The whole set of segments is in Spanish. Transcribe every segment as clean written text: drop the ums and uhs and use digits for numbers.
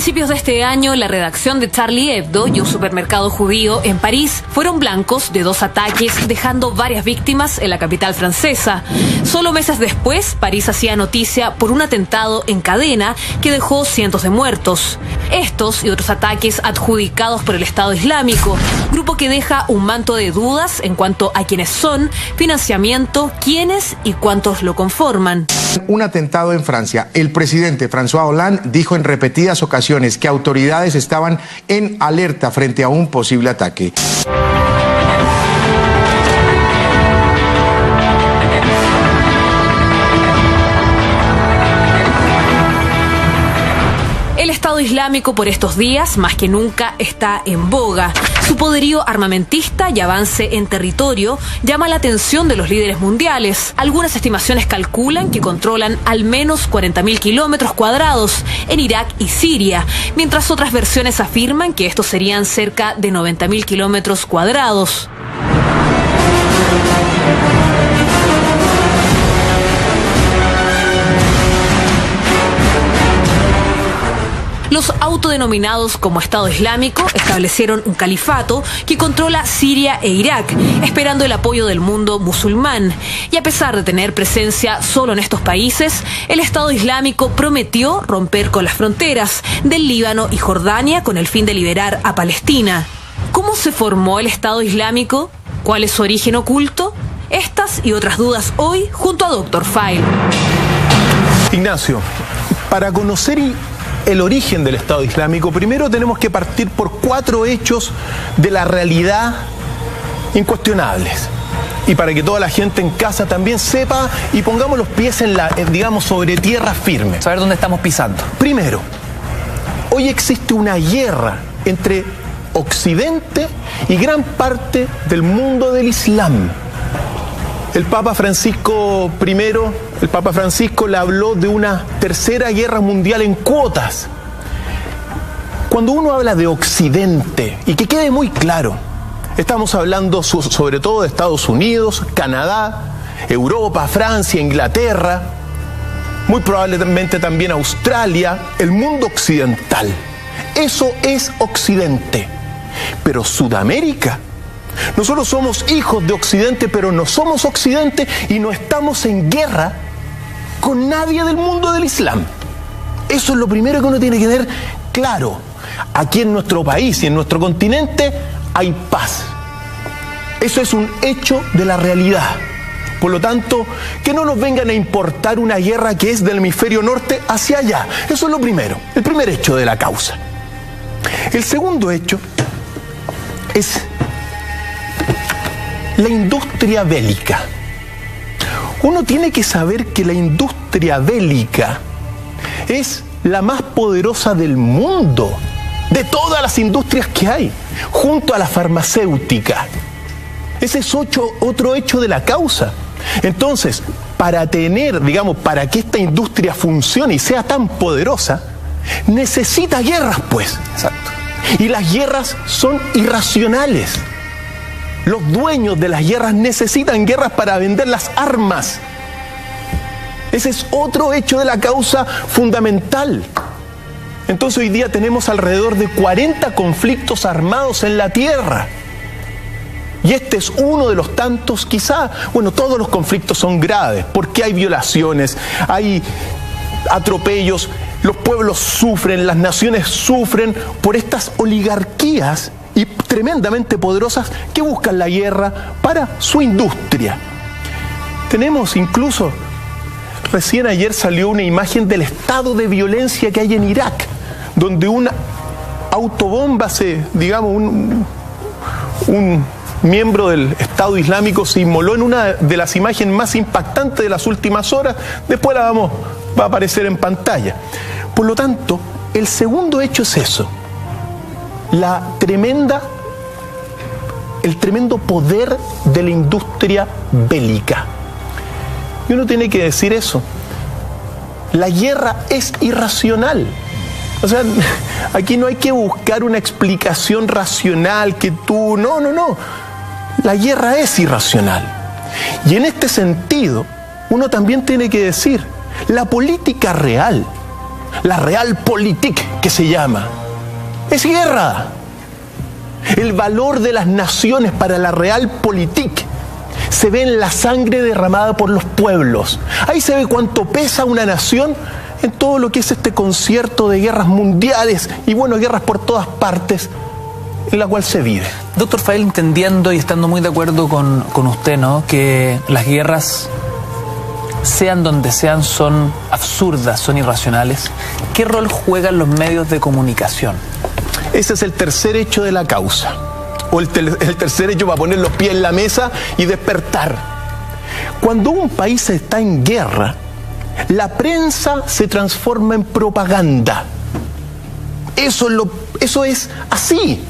principios de este año, la redacción de Charlie Hebdo y un supermercado judío en París fueron blancos de 2 ataques, dejando varias víctimas en la capital francesa. Solo meses después, París hacía noticia por un atentado en cadena que dejó cientos de muertos. Estos y otros ataques adjudicados por el Estado Islámico, grupo que deja un manto de dudas en cuanto a quiénes son, financiamiento, quiénes y cuántos lo conforman. Un atentado en Francia. El presidente François Hollande dijo en repetidas ocasiones que autoridades estaban en alerta frente a un posible ataque. El Estado Islámico por estos días, más que nunca, está en boga. Su poderío armamentista y avance en territorio llama la atención de los líderes mundiales. Algunas estimaciones calculan que controlan al menos 40.000 kilómetros cuadrados en Irak y Siria, mientras otras versiones afirman que estos serían cerca de 90.000 kilómetros cuadrados. Los autodenominados como Estado Islámico establecieron un califato que controla Siria e Irak, esperando el apoyo del mundo musulmán. Y a pesar de tener presencia solo en estos países, el Estado Islámico prometió romper con las fronteras del Líbano y Jordania con el fin de liberar a Palestina. ¿Cómo se formó el Estado Islámico? ¿Cuál es su origen oculto? Estas y otras dudas hoy junto a Dr. File. Ignacio, para conocer el origen del Estado Islámico, primero tenemos que partir por 4 hechos de la realidad incuestionables. Y para que toda la gente en casa también sepa y pongamos los pies digamos, sobre tierra firme. Saber dónde estamos pisando. Primero, hoy existe una guerra entre Occidente y gran parte del mundo del Islam. El Papa Francisco le habló de una tercera guerra mundial en cuotas. Cuando uno habla de Occidente, y que quede muy claro, estamos hablando sobre todo de Estados Unidos, Canadá, Europa, Francia, Inglaterra, muy probablemente también Australia, el mundo occidental. Eso es Occidente. Pero Sudamérica, nosotros somos hijos de Occidente, pero no somos Occidente y no estamos en guerra con nadie del mundo del Islam. Eso es lo primero que uno tiene que tener claro. Aquí en nuestro país y en nuestro continente hay paz. Eso es un hecho de la realidad. Por lo tanto, que no nos vengan a importar una guerra que es del hemisferio norte hacia allá. Eso es lo primero, el primer hecho de la causa. El segundo hecho es la industria bélica. Uno tiene que saber que la industria bélica es la más poderosa del mundo, de todas las industrias que hay, junto a la farmacéutica. Ese es otro hecho de la causa. Entonces, para que esta industria funcione y sea tan poderosa, necesita guerras, pues. Exacto. Y las guerras son irracionales. Los dueños de las guerras necesitan guerras para vender las armas. Ese es otro hecho de la causa fundamental. Entonces hoy día tenemos alrededor de 40 conflictos armados en la tierra. Y este es uno de los tantos, todos los conflictos son graves, porque hay violaciones, hay atropellos, los pueblos sufren, las naciones sufren por estas oligarquías y tremendamente poderosas que buscan la guerra para su industria. Tenemos incluso, recién ayer salió una imagen del estado de violencia que hay en Irak, donde una autobomba un miembro del Estado Islámico se inmoló en una de las imágenes más impactantes de las últimas horas. Después va a aparecer en pantalla. Por lo tanto, el segundo hecho es eso. El tremendo poder de la industria bélica. Y uno tiene que decir eso. La guerra es irracional. O sea, aquí no hay que buscar una explicación racional no. La guerra es irracional. Y en este sentido, uno también tiene que decir, la política real la realpolitik que se llama, es guerra. El valor de las naciones para la realpolitik se ve en la sangre derramada por los pueblos. Ahí se ve cuánto pesa una nación en todo lo que es este concierto de guerras mundiales y, bueno, guerras por todas partes en la cual se vive. Doctor Fael, entendiendo y estando muy de acuerdo con usted, ¿no?, que las guerras, sean donde sean, son absurdas, son irracionales, ¿qué rol juegan los medios de comunicación? Ese es el tercer hecho de la causa, o el tercer hecho para poner los pies en la mesa y despertar. Cuando un país está en guerra, la prensa se transforma en propaganda. Eso es así.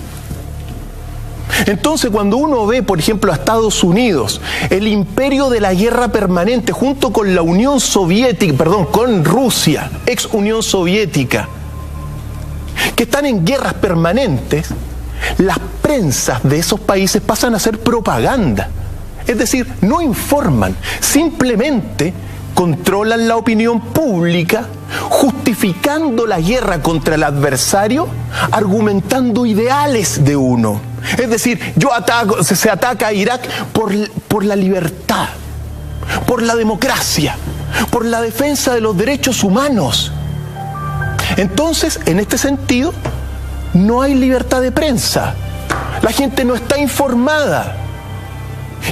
Entonces, cuando uno ve, por ejemplo, a Estados Unidos, el imperio de la guerra permanente, junto con la Unión Soviética, con Rusia, ex Unión Soviética, que están en guerras permanentes, las prensas de esos países pasan a ser propaganda. Es decir, no informan, simplemente controlan la opinión pública, justificando la guerra contra el adversario, argumentando ideales de uno. Es decir, se ataca a Irak por la libertad, por la democracia, por la defensa de los derechos humanos. Entonces, en este sentido, no hay libertad de prensa. La gente no está informada.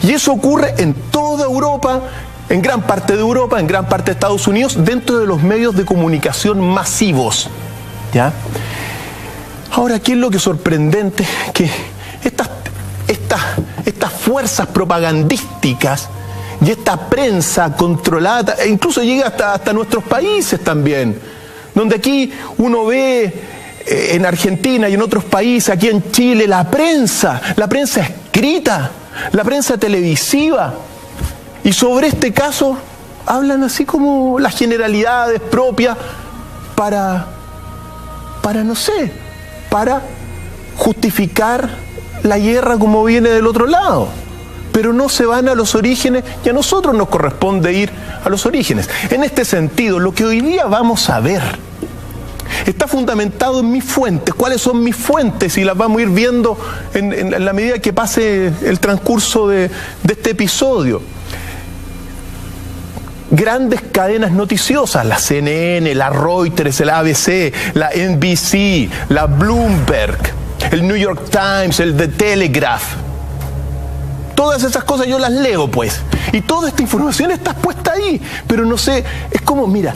Y eso ocurre en toda Europa, en gran parte de Europa, en gran parte de Estados Unidos, dentro de los medios de comunicación masivos. ¿Ya? Ahora, ¿qué es lo que es sorprendente? Que estas fuerzas propagandísticas y esta prensa controlada, e incluso llega hasta nuestros países también, donde aquí uno ve en Argentina y en otros países, aquí en Chile, la prensa escrita, la prensa televisiva, y sobre este caso hablan así como las generalidades propias para justificar la guerra como viene del otro lado, pero no se van a los orígenes, y a nosotros nos corresponde ir a los orígenes. En este sentido, lo que hoy día vamos a ver está fundamentado en mis fuentes. ¿Cuáles son mis fuentes? Y las vamos a ir viendo en la medida que pase el transcurso de este episodio. Grandes cadenas noticiosas, la CNN, la Reuters, la ABC, la NBC, la Bloomberg, el New York Times, el The Telegraph. Todas esas cosas yo las leo, pues. Y toda esta información está puesta ahí. Pero no sé, es como, mira,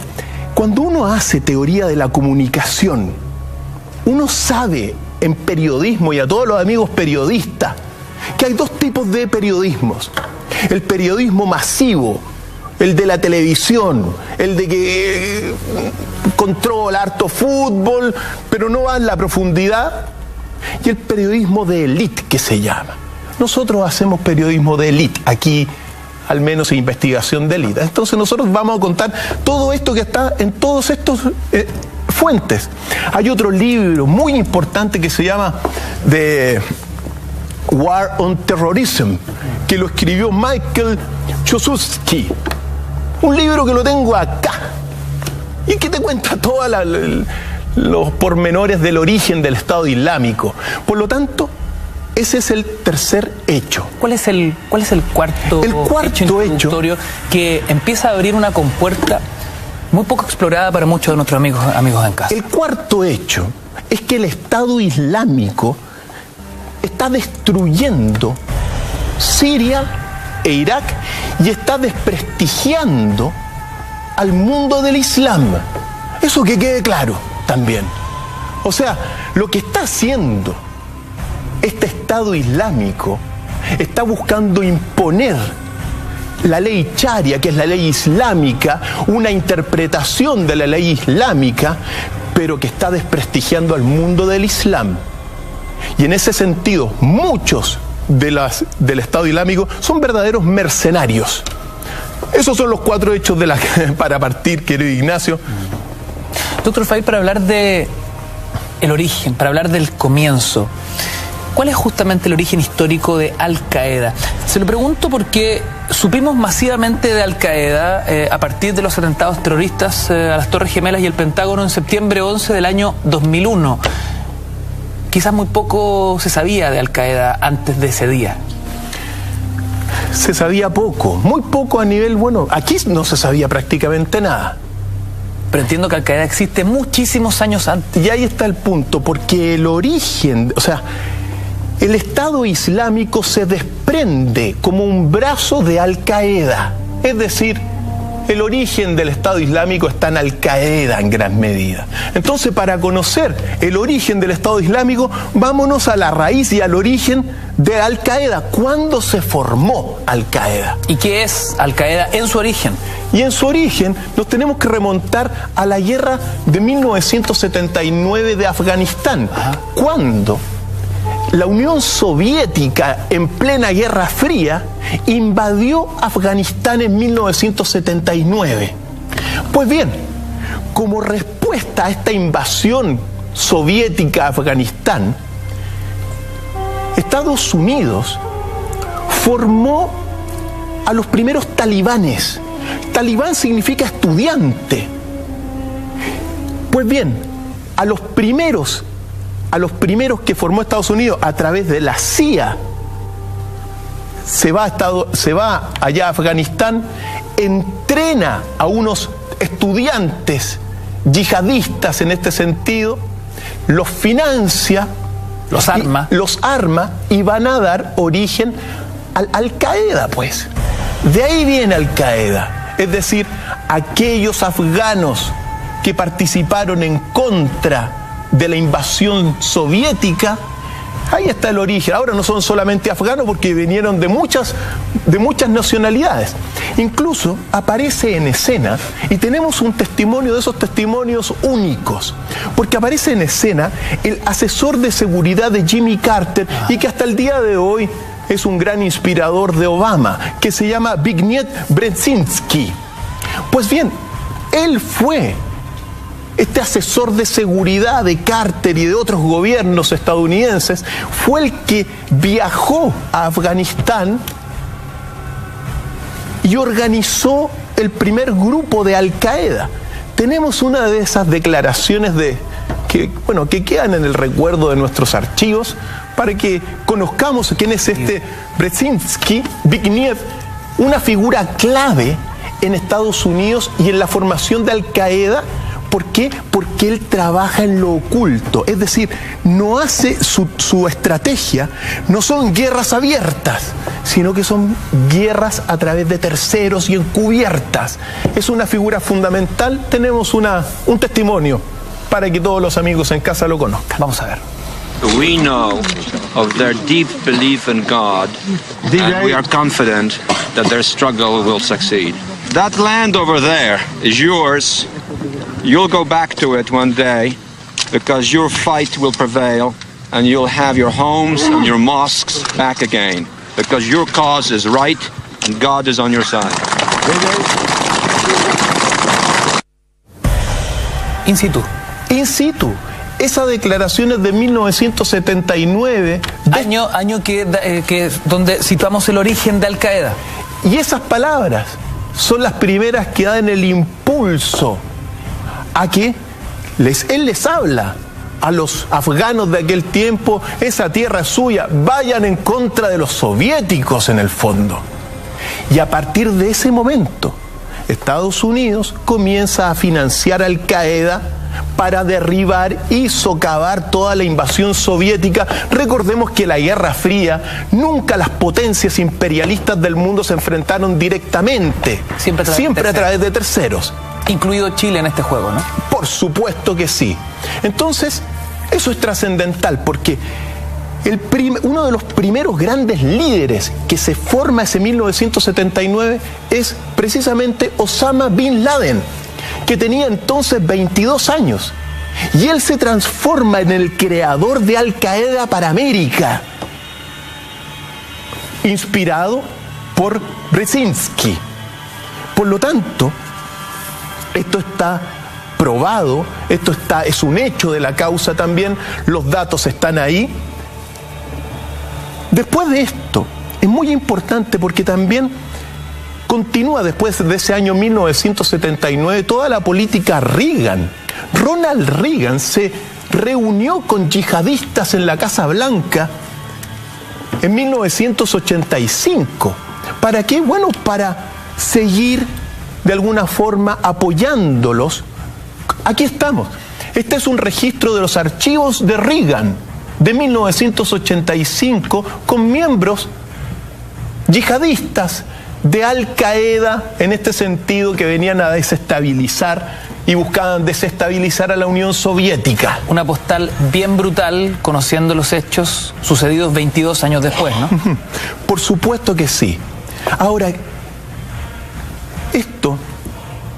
cuando uno hace teoría de la comunicación, uno sabe en periodismo, y a todos los amigos periodistas, que hay dos tipos de periodismos. El periodismo masivo, el de la televisión, el de que controla harto fútbol, pero no va en la profundidad, y el periodismo de élite, que se llama. Nosotros hacemos periodismo de élite, aquí al menos en investigación de élite. Entonces nosotros vamos a contar todo esto que está en todos estos fuentes. Hay otro libro muy importante que se llama The War on Terrorism, que lo escribió Michael Chossudski. Un libro que lo tengo acá y que te cuenta todos los pormenores del origen del Estado Islámico. Por lo tanto, ese es el tercer hecho. ¿Cuál es el cuarto hecho introductorio que empieza a abrir una compuerta muy poco explorada para muchos de nuestros amigos en casa? El cuarto hecho es que el Estado Islámico está destruyendo Siria e Irak y está desprestigiando al mundo del Islam. Eso que quede claro también. O sea, lo que está haciendo este Estado Islámico está buscando imponer la ley charia, que es la ley islámica, una interpretación de la ley islámica, pero que está desprestigiando al mundo del Islam. Y en ese sentido, muchos del Estado Islámico son verdaderos mercenarios. Esos son los cuatro hechos para partir, querido Ignacio. Doctor Fael, para hablar de el origen, para hablar del comienzo, ¿Cuál es justamente el origen histórico de Al-Qaeda? Se lo pregunto porque supimos masivamente de Al-Qaeda a partir de los atentados terroristas a las Torres Gemelas y el Pentágono en septiembre 11 del año 2001. Quizás muy poco se sabía de Al-Qaeda antes de ese día. Se sabía poco, muy poco a nivel, bueno, aquí no se sabía prácticamente nada. Pero entiendo que Al-Qaeda existe muchísimos años antes. Y ahí está el punto, porque el origen, o sea, el Estado Islámico se desprende como un brazo de Al-Qaeda. Es decir, el origen del Estado Islámico está en Al-Qaeda en gran medida. Entonces, para conocer el origen del Estado Islámico, vámonos a la raíz y al origen de Al-Qaeda. ¿Cuándo se formó Al-Qaeda? ¿Y qué es Al-Qaeda en su origen? Y en su origen nos tenemos que remontar a la guerra de 1979 de Afganistán, cuando la Unión Soviética, en plena Guerra Fría, invadió Afganistán en 1979. Pues bien, como respuesta a esta invasión soviética a Afganistán, Estados Unidos formó a los primeros talibanes. Talibán significa estudiante. Pues bien, a los primeros que formó Estados Unidos a través de la CIA, se va allá a Afganistán, entrena a unos estudiantes yihadistas en este sentido, los financia, los arma y van a dar origen al Al-Qaeda, pues. De ahí viene Al-Qaeda, es decir, aquellos afganos que participaron en contra de la invasión soviética, ahí está el origen. Ahora no son solamente afganos porque vinieron de muchas nacionalidades. Incluso aparece en escena, y tenemos un testimonio de esos testimonios únicos, porque aparece en escena el asesor de seguridad de Jimmy Carter y que hasta el día de hoy es un gran inspirador de Obama, que se llama Zbigniew Brzezinski. Pues bien, él fue este asesor de seguridad de Carter y de otros gobiernos estadounidenses, fue el que viajó a Afganistán y organizó el primer grupo de Al-Qaeda. Tenemos una de esas declaraciones que quedan en el recuerdo de nuestros archivos para que conozcamos quién es este Brzezinski, Zbigniew, una figura clave en Estados Unidos y en la formación de Al-Qaeda. ¿Por qué? Porque él trabaja en lo oculto, es decir, no hace su estrategia, no son guerras abiertas, sino que son guerras a través de terceros y encubiertas. Es una figura fundamental. Tenemos un testimonio para que todos los amigos en casa lo conozcan. Vamos a ver. We know of their deep belief in God, and we are confident that their struggle will succeed. That land over there is yours. You'll go back to it one day because your fight will prevail and you'll have your homes and your mosques back again because your cause is right and God is on your side. In situ. In situ. Esa declaración es de 1979. Año donde situamos el origen de Al-Qaeda. Y esas palabras son las primeras que dan el impulso a que él les habla a los afganos de aquel tiempo: esa tierra es suya, vayan en contra de los soviéticos en el fondo. Y a partir de ese momento, Estados Unidos comienza a financiar a Al-Qaeda para derribar y socavar toda la invasión soviética. Recordemos que la Guerra Fría, nunca las potencias imperialistas del mundo se enfrentaron directamente, siempre a través de terceros. Incluido Chile en este juego, ¿no? Por supuesto que sí. Entonces, eso es trascendental porque uno de los primeros grandes líderes que se forma ese 1979 es precisamente Osama Bin Laden, que tenía entonces 22 años. Y él se transforma en el creador de Al-Qaeda para América, inspirado por Brzezinski. Por lo tanto, esto está probado, es un hecho de la causa también, los datos están ahí. Después de esto, es muy importante porque también continúa después de ese año 1979 toda la política Reagan. Ronald Reagan se reunió con yihadistas en la Casa Blanca en 1985. ¿Para qué? Bueno, para seguir de alguna forma apoyándolos. Aquí estamos. Este es un registro de los archivos de Reagan de 1985 con miembros yihadistas de Al Qaeda, en este sentido, que venían a desestabilizar y buscaban desestabilizar a la Unión Soviética. Una postal bien brutal, conociendo los hechos sucedidos 22 años después, ¿no? Por supuesto que sí. Ahora, esto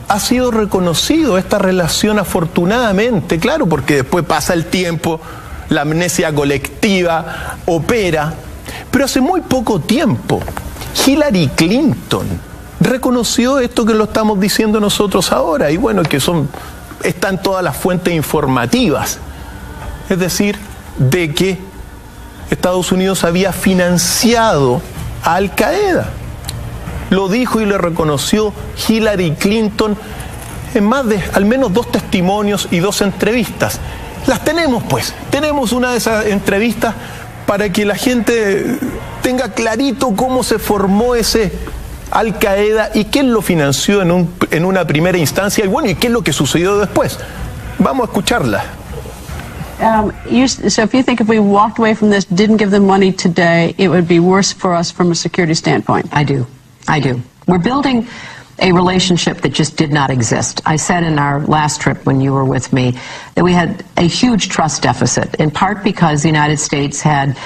ha sido reconocido, esta relación, afortunadamente, claro, porque después pasa el tiempo, la amnesia colectiva opera, pero hace muy poco tiempo Hillary Clinton reconoció esto que lo estamos diciendo nosotros ahora, y bueno, que están todas las fuentes informativas, es decir, de que Estados Unidos había financiado a Al Qaeda. Lo dijo y lo reconoció Hillary Clinton en más de al menos 2 testimonios y 2 entrevistas. Las tenemos, pues. Tenemos una de esas entrevistas para que la gente tenga clarito cómo se formó ese Al Qaeda y quién lo financió en una primera instancia, y bueno, y qué es lo que sucedió después. Vamos a escucharla. So if you think if we walked away from this, didn't give them money today, it would be worse for us from a security standpoint. I do. We're building a relationship that just did not exist. I said in our last trip when you were with me that we had a huge trust deficit, in part because the United States had,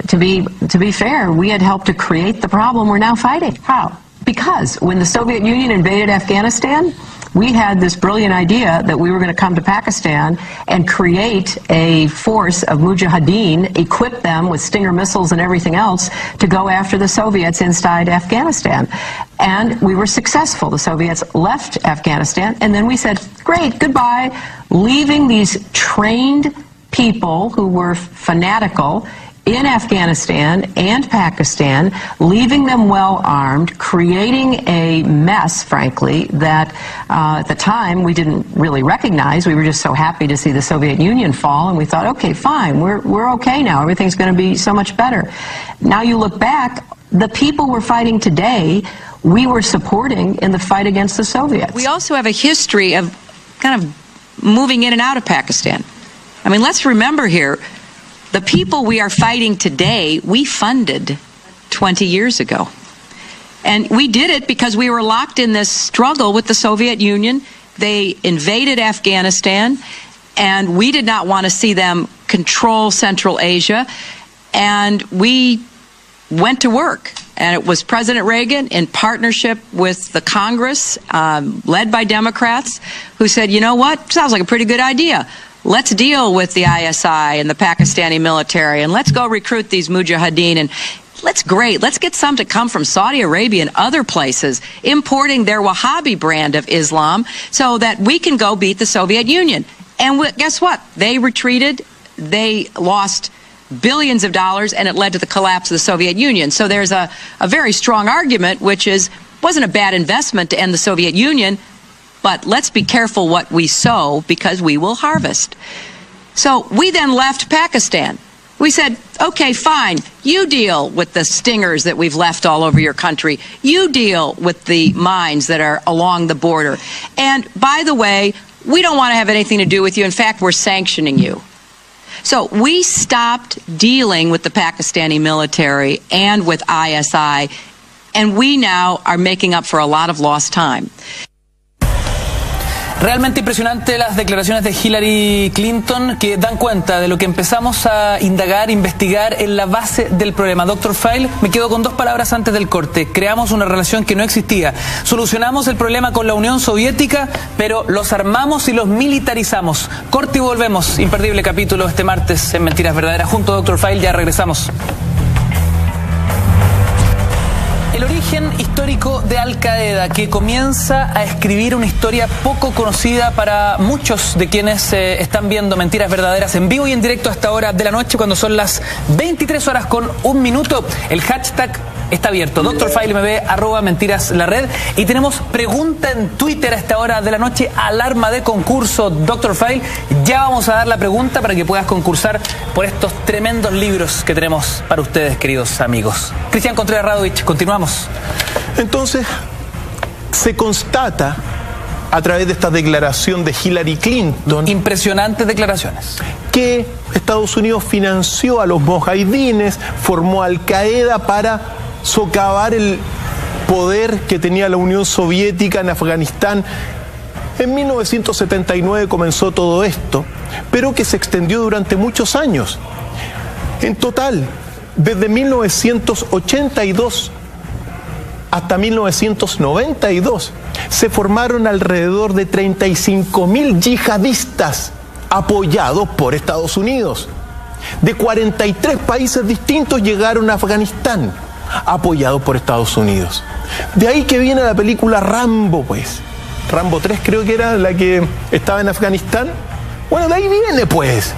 to be fair, we had helped to create the problem we're now fighting. How? Because when the Soviet Union invaded Afghanistan, we had this brilliant idea that we were going to come to Pakistan and create a force of mujahideen, equip them with Stinger missiles and everything else to go after the Soviets inside Afghanistan. And we were successful. The Soviets left Afghanistan, and then we said, great, goodbye, leaving these trained people who were fanatical in Afghanistan and Pakistan, leaving them well armed, creating a mess, frankly, that at the time we didn't really recognize. We were just so happy to see the Soviet Union fall, and we thought, okay, fine, we're okay now. Everything's going to be so much better. Now you look back, the people we're fighting today, we were supporting in the fight against the Soviets. We also have a history of kind of moving in and out of Pakistan. I mean, let's remember here, the people we are fighting today, we funded 20 years ago. And we did it because we were locked in this struggle with the Soviet Union. They invaded Afghanistan, and we did not want to see them control Central Asia. And we went to work. And it was President Reagan, in partnership with the Congress, led by Democrats, who said, you know what, sounds like a pretty good idea. Let's deal with the ISI and the Pakistani military, and let's go recruit these mujahideen, and let's get some to come from Saudi Arabia and other places, importing their Wahhabi brand of Islam so that we can go beat the Soviet Union. And guess what? They retreated. They lost billions of dollars, and it led to the collapse of the Soviet Union. So there's a very strong argument, which is, it wasn't a bad investment to end the Soviet Union, but let's be careful what we sow, because we will harvest. So we then left Pakistan. We said, okay, fine, you deal with the stingers that we've left all over your country. You deal with the mines that are along the border. And by the way, we don't want to have anything to do with you. In fact, we're sanctioning you. So we stopped dealing with the Pakistani military and with ISI, and we now are making up for a lot of lost time. Realmente impresionante las declaraciones de Hillary Clinton, que dan cuenta de lo que empezamos a indagar, investigar en la base del problema. Dr. Feil, me quedo con 2 palabras antes del corte. Creamos una relación que no existía. Solucionamos el problema con la Unión Soviética, pero los armamos y los militarizamos. Corte y volvemos. Imperdible capítulo este martes en Mentiras Verdaderas. Junto a Dr. Feil ya regresamos. El origen origen histórico de Al Qaeda, que comienza a escribir una historia poco conocida para muchos de quienes están viendo Mentiras Verdaderas en vivo y en directo a esta hora de la noche, cuando son las 23 horas con 1 minuto. El hashtag está abierto, DrFileMB, @mentiras.la-red, y tenemos pregunta en Twitter a esta hora de la noche, alarma de concurso, Dr. File. Ya vamos a dar la pregunta para que puedas concursar por estos tremendos libros que tenemos para ustedes, queridos amigos. Cristian Contreras Radovich, continuamos. Entonces, se constata a través de esta declaración de Hillary Clinton, impresionantes declaraciones, que Estados Unidos financió a los mujahidines, formó Al Qaeda para socavar el poder que tenía la Unión Soviética en Afganistán. En 1979 comenzó todo esto, pero que se extendió durante muchos años. En total, desde 1982 hasta 1992, se formaron alrededor de 35.000 yihadistas apoyados por Estados Unidos. De 43 países distintos llegaron a Afganistán, apoyados por Estados Unidos. De ahí que viene la película Rambo, pues. Rambo 3 creo que era la que estaba en Afganistán. Bueno, de ahí viene, pues.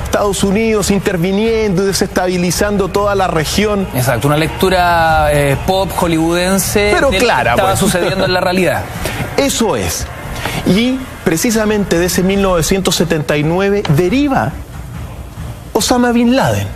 Estados Unidos interviniendo y desestabilizando toda la región. Exacto, una lectura pop hollywoodense, pero de clara, lo que estaba pues sucediendo en la realidad. Eso es. Y precisamente de ese 1979 deriva Osama Bin Laden,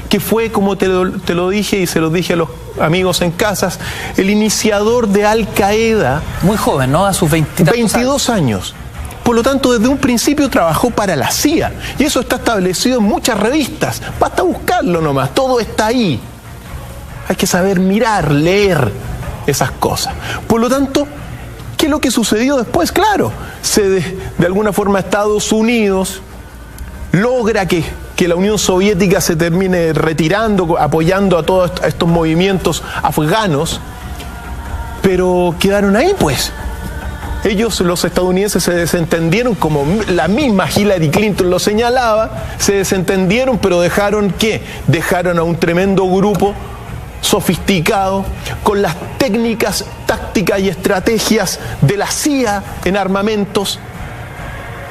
que fue, como te lo dije y se lo dije a los amigos en casas, el iniciador de Al Qaeda. Muy joven, ¿no? A sus 22 años. Por lo tanto, desde un principio trabajó para la CIA. Y eso está establecido en muchas revistas. Basta buscarlo nomás, todo está ahí. Hay que saber mirar, leer esas cosas. Por lo tanto, ¿qué es lo que sucedió después? Claro, de alguna forma Estados Unidos logra que la Unión Soviética se termine retirando, apoyando a todos estos movimientos afganos, pero quedaron ahí, pues. Ellos, los estadounidenses, se desentendieron, como la misma Hillary Clinton lo señalaba, se desentendieron, pero dejaron ¿qué? Dejaron a un tremendo grupo sofisticado, con las técnicas, tácticas y estrategias de la CIA en armamentos,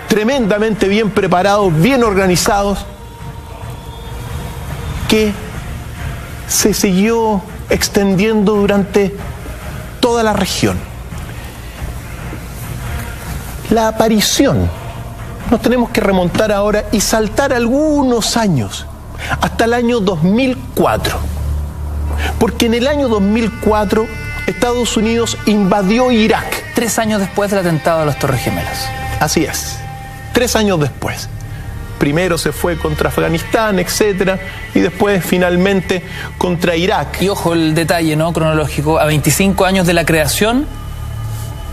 tremendamente bien preparados, bien organizados, que se siguió extendiendo durante toda la región. La aparición, nos tenemos que remontar ahora y saltar algunos años, hasta el año 2004. Porque en el año 2004 Estados Unidos invadió Irak. 3 años después del atentado de las Torres Gemelas. Así es, 3 años después. Primero se fue contra Afganistán, etcétera, y después finalmente contra Irak. Y ojo el detalle, ¿no? Cronológico, a 25 años de la creación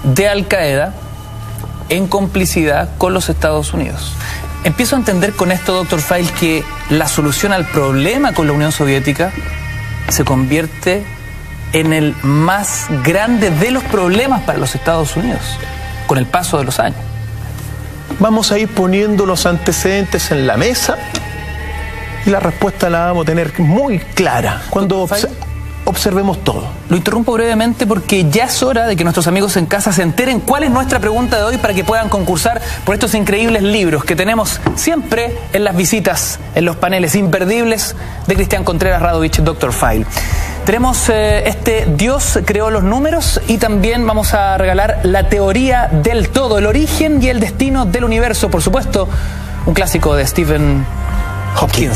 de Al Qaeda, en complicidad con los Estados Unidos. Empiezo a entender con esto, Dr. File, que la solución al problema con la Unión Soviética se convierte en el más grande de los problemas para los Estados Unidos, con el paso de los años. Vamos a ir poniendo los antecedentes en la mesa y la respuesta la vamos a tener muy clara cuando observemos todo. Lo interrumpo brevemente porque ya es hora de que nuestros amigos en casa se enteren cuál es nuestra pregunta de hoy para que puedan concursar por estos increíbles libros que tenemos siempre en las visitas, en los paneles imperdibles de Cristian Contreras Radovich, Dr. File. Tenemos Dios creó los números, y también vamos a regalar La teoría del todo, el origen y el destino del universo, por supuesto, un clásico de Stephen Hawking.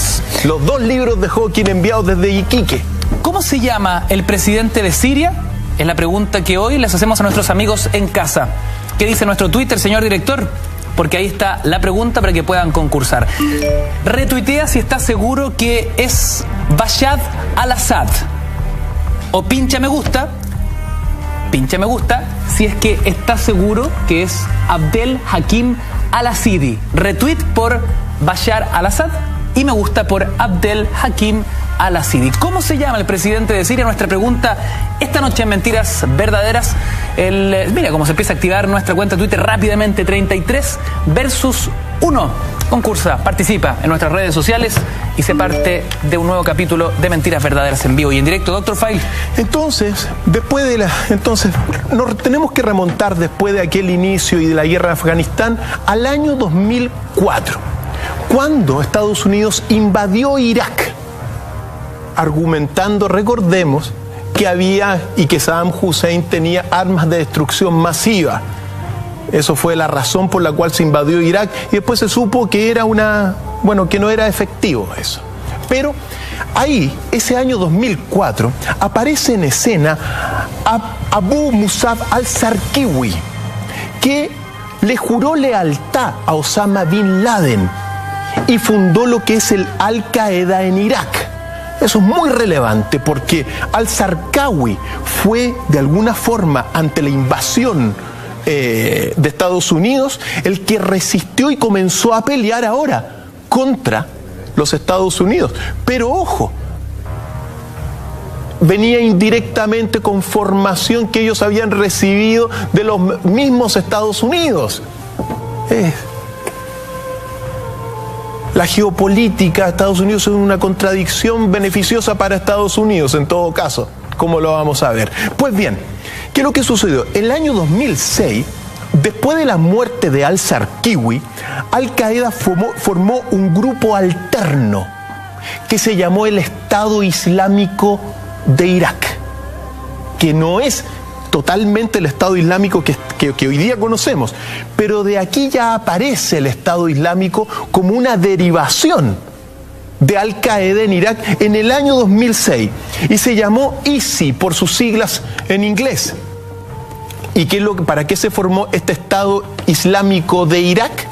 Los 2 libros de Hawking enviados desde Iquique. ¿Cómo se llama el presidente de Siria? Es la pregunta que hoy les hacemos a nuestros amigos en casa. ¿Qué dice nuestro Twitter, señor director? Porque ahí está la pregunta para que puedan concursar. Retuitea si está seguro que es Bashar al-Assad. O pincha me gusta si es que está seguro que es Abdel Hakim al-Assidi. Retweet por Bashar al-Assad y me gusta por Abdel Hakim al-Assidi. ¿Cómo se llama el presidente de Siria? Nuestra pregunta esta noche en Mentiras Verdaderas. Mira cómo se empieza a activar nuestra cuenta de Twitter rápidamente. 33 versus 1. concursa, participa en nuestras redes sociales y se parte de un nuevo capítulo de Mentiras Verdaderas en vivo y en directo. Dr. File. Entonces, nos tenemos que remontar después de aquel inicio y de la guerra de Afganistán al año 2004, cuando Estados Unidos invadió Irak, argumentando, recordemos, que había y que Saddam Hussein tenía armas de destrucción masiva. Eso fue la razón por la cual se invadió Irak y después se supo que era que no era efectivo eso. Pero ahí, ese año 2004, aparece en escena Abu Musab al-Zarqiwi, que le juró lealtad a Osama Bin Laden y fundó lo que es el Al-Qaeda en Irak. Eso es muy relevante porque al-Zarqawi fue, de alguna forma, ante la invasión de Estados Unidos, el que resistió y comenzó a pelear ahora contra los Estados Unidos. Pero ojo, venía indirectamente con formación que ellos habían recibido de los mismos Estados Unidos. La geopolítica de Estados Unidos es una contradicción beneficiosa para Estados Unidos, en todo caso, como lo vamos a ver. Pues bien, ¿qué es lo que sucedió? En el año 2006, después de la muerte de al-Zarqiwi, Al-Qaeda formó un grupo alterno que se llamó el Estado Islámico de Irak, que no es totalmente el Estado Islámico que hoy día conocemos, pero de aquí ya aparece el Estado Islámico como una derivación de Al-Qaeda en Irak en el año 2006 y se llamó ISI por sus siglas en inglés. ¿Y para qué se formó este Estado Islámico de Irak?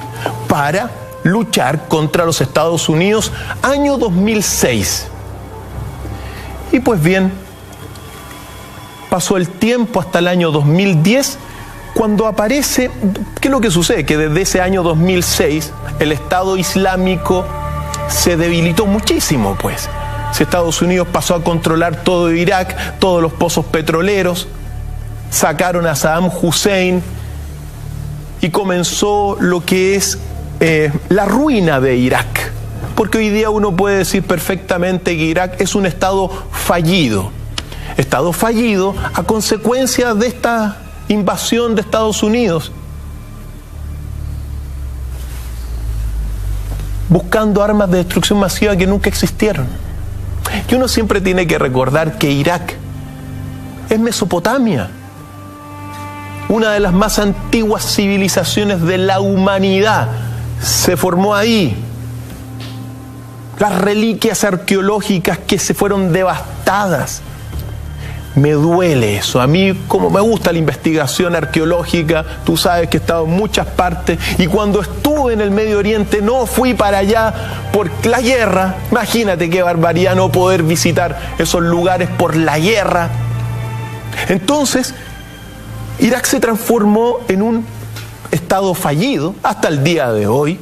Para luchar contra los Estados Unidos, año 2006. Y pues bien, pasó el tiempo hasta el año 2010, cuando aparece, ¿qué es lo que sucede? Que desde ese año 2006 el Estado Islámico se debilitó muchísimo, pues. Si Estados Unidos pasó a controlar todo Irak, todos los pozos petroleros, sacaron a Saddam Hussein y comenzó lo que es la ruina de Irak. Porque hoy día uno puede decir perfectamente que Irak es un Estado fallido. Estado fallido a consecuencia de esta invasión de Estados Unidos, buscando armas de destrucción masiva que nunca existieron. Y uno siempre tiene que recordar que Irak es Mesopotamia, una de las más antiguas civilizaciones de la humanidad. Se formó ahí. Las reliquias arqueológicas que se fueron devastadas. Me duele eso. A mí, como me gusta la investigación arqueológica, tú sabes que he estado en muchas partes y cuando estuve en el Medio Oriente no fui para allá por la guerra. Imagínate qué barbaridad no poder visitar esos lugares por la guerra. Entonces, Irak se transformó en un Estado fallido hasta el día de hoy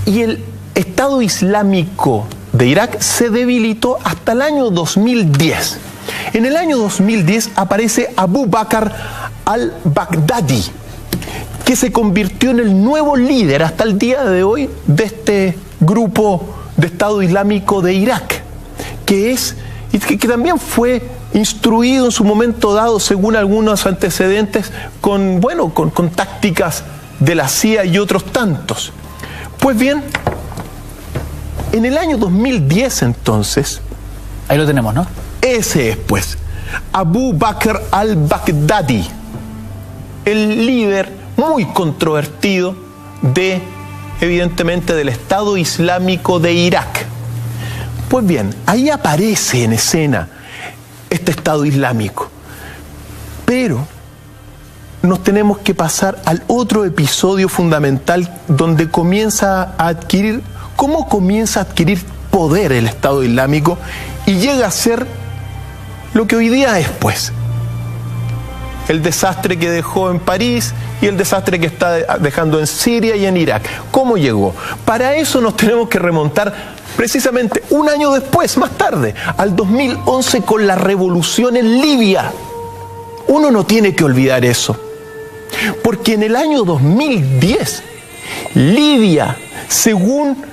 y el Estado Islámico de Irak se debilitó hasta el año 2010. En el año 2010 aparece Abu Bakr al-Baghdadi, que se convirtió en el nuevo líder hasta el día de hoy de este grupo de Estado Islámico de Irak, que también fue instruido en su momento dado, según algunos antecedentes, con tácticas de la CIA y otros tantos. Pues bien, en el año 2010 entonces, ahí lo tenemos, ¿no? Ese es pues Abu Bakr al-Baghdadi, el líder muy controvertido evidentemente del Estado Islámico de Irak. Pues bien, ahí aparece en escena este Estado Islámico. Pero nos tenemos que pasar al otro episodio fundamental donde comienza a adquirir poder el Estado Islámico y llega a ser lo que hoy día es, pues. El desastre que dejó en París y el desastre que está dejando en Siria y en Irak. ¿Cómo llegó? Para eso nos tenemos que remontar precisamente un año después, más tarde, al 2011 con la revolución en Libia. Uno no tiene que olvidar eso. Porque en el año 2010 Libia, según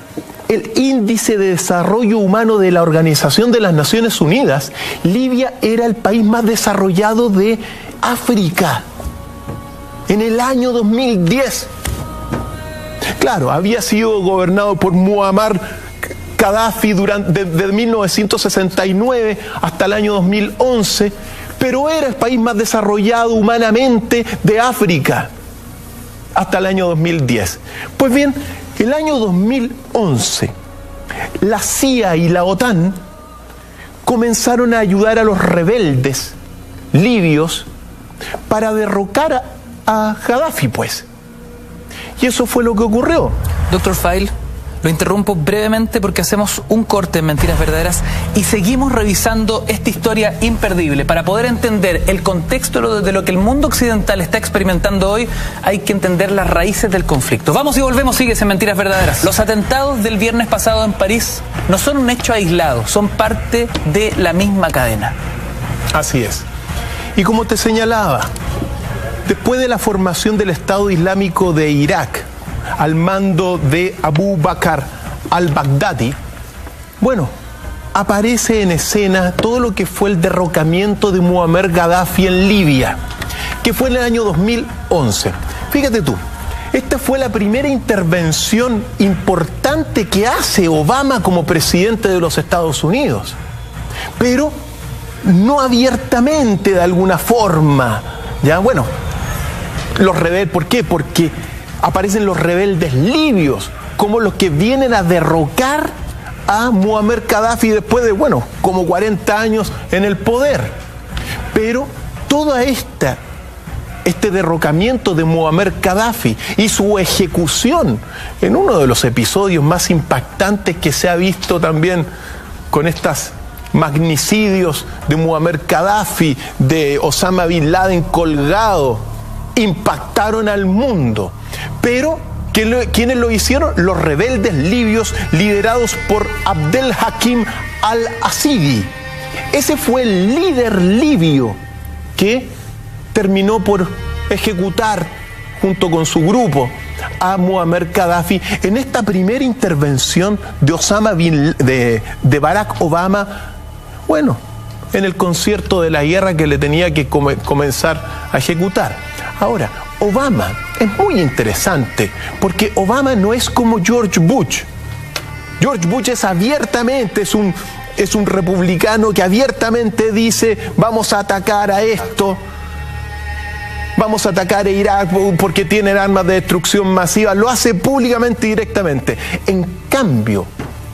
el Índice de Desarrollo Humano de la Organización de las Naciones Unidas, Libia era el país más desarrollado de África en el año 2010. Claro, había sido gobernado por Muammar Gaddafi desde 1969 hasta el año 2011, pero era el país más desarrollado humanamente de África hasta el año 2010. Pues bien, el año 2011, la CIA y la OTAN comenzaron a ayudar a los rebeldes libios para derrocar a Gaddafi, pues. Y eso fue lo que ocurrió. Doctor File, lo interrumpo brevemente porque hacemos un corte en Mentiras Verdaderas y seguimos revisando esta historia imperdible. Para poder entender el contexto de lo que el mundo occidental está experimentando hoy, hay que entender las raíces del conflicto. Vamos y volvemos, sigues en Mentiras Verdaderas. Los atentados del viernes pasado en París no son un hecho aislado, son parte de la misma cadena. Así es. Y como te señalaba, después de la formación del Estado Islámico de Irak, al mando de Abu Bakr al-Baghdadi, bueno, aparece en escena todo lo que fue el derrocamiento de Muammar Gaddafi en Libia, que fue en el año 2011. Fíjate tú, esta fue la primera intervención importante que hace Obama como presidente de los Estados Unidos, pero no abiertamente, de alguna forma. Ya, bueno, los rebeldes, ¿por qué? Porque aparecen los rebeldes libios como los que vienen a derrocar a Muammar Gaddafi después de, bueno, como 40 años en el poder. Pero toda este derrocamiento de Muammar Gaddafi y su ejecución en uno de los episodios más impactantes que se ha visto también con estos magnicidios de Muammar Gaddafi, de Osama Bin Laden colgado, impactaron al mundo. Pero ¿quiénes lo hicieron? Los rebeldes libios liderados por Abdel Hakim al-Asidi. Ese fue el líder libio que terminó por ejecutar junto con su grupo a Muammar Gaddafi en esta primera intervención de Barack Obama, bueno, en el concierto de la guerra que le tenía que comenzar a ejecutar. Ahora, Obama es muy interesante porque Obama no es como George Bush. George Bush es abiertamente, es un republicano que abiertamente dice: vamos a atacar a esto, vamos a atacar a Irak porque tienen armas de destrucción masiva. Lo hace públicamente y directamente. En cambio,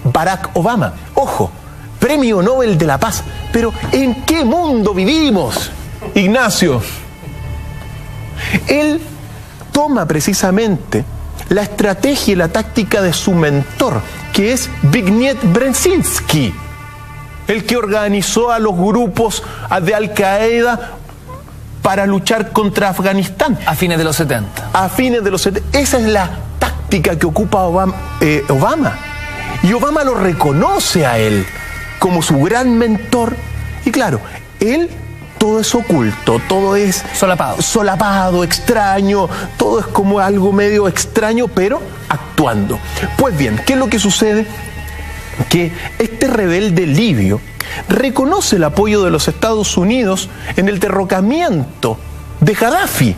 Barack Obama, ojo, Premio Nobel de la Paz, pero ¿en qué mundo vivimos, Ignacio? Él toma precisamente la estrategia y la táctica de su mentor, que es Zbigniew Brzezinski, el que organizó a los grupos de Al-Qaeda para luchar contra Afganistán. A fines de los 70. A fines de los 70. Esa es la táctica que ocupa Obama. Y Obama lo reconoce a él como su gran mentor. Y claro, él, todo es oculto, todo es solapado, extraño, todo es como algo medio extraño, pero actuando. Pues bien, ¿qué es lo que sucede? Que este rebelde libio reconoce el apoyo de los Estados Unidos en el derrocamiento de Gaddafi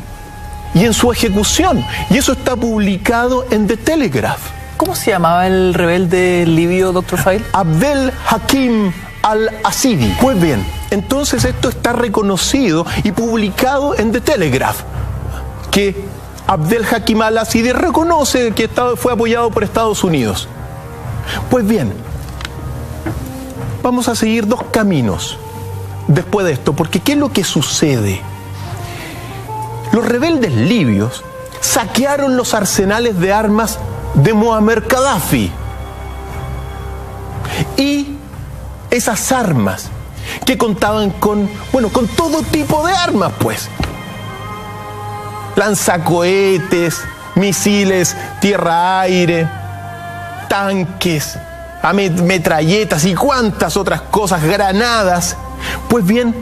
y en su ejecución. Y eso está publicado en The Telegraph. ¿Cómo se llamaba el rebelde libio, Dr. File? Abdel Hakim al-Asidi. Pues bien, entonces esto está reconocido y publicado en The Telegraph, que Abdel Hakim al-Asidi reconoce que fue apoyado por Estados Unidos. Pues bien, vamos a seguir dos caminos después de esto, porque ¿qué es lo que sucede? Los rebeldes libios saquearon los arsenales de armas de Muammar Gaddafi. Y esas armas que contaban con todo tipo de armas, pues. Lanzacohetes, misiles tierra-aire, tanques, metralletas y cuantas otras cosas, granadas. Pues bien,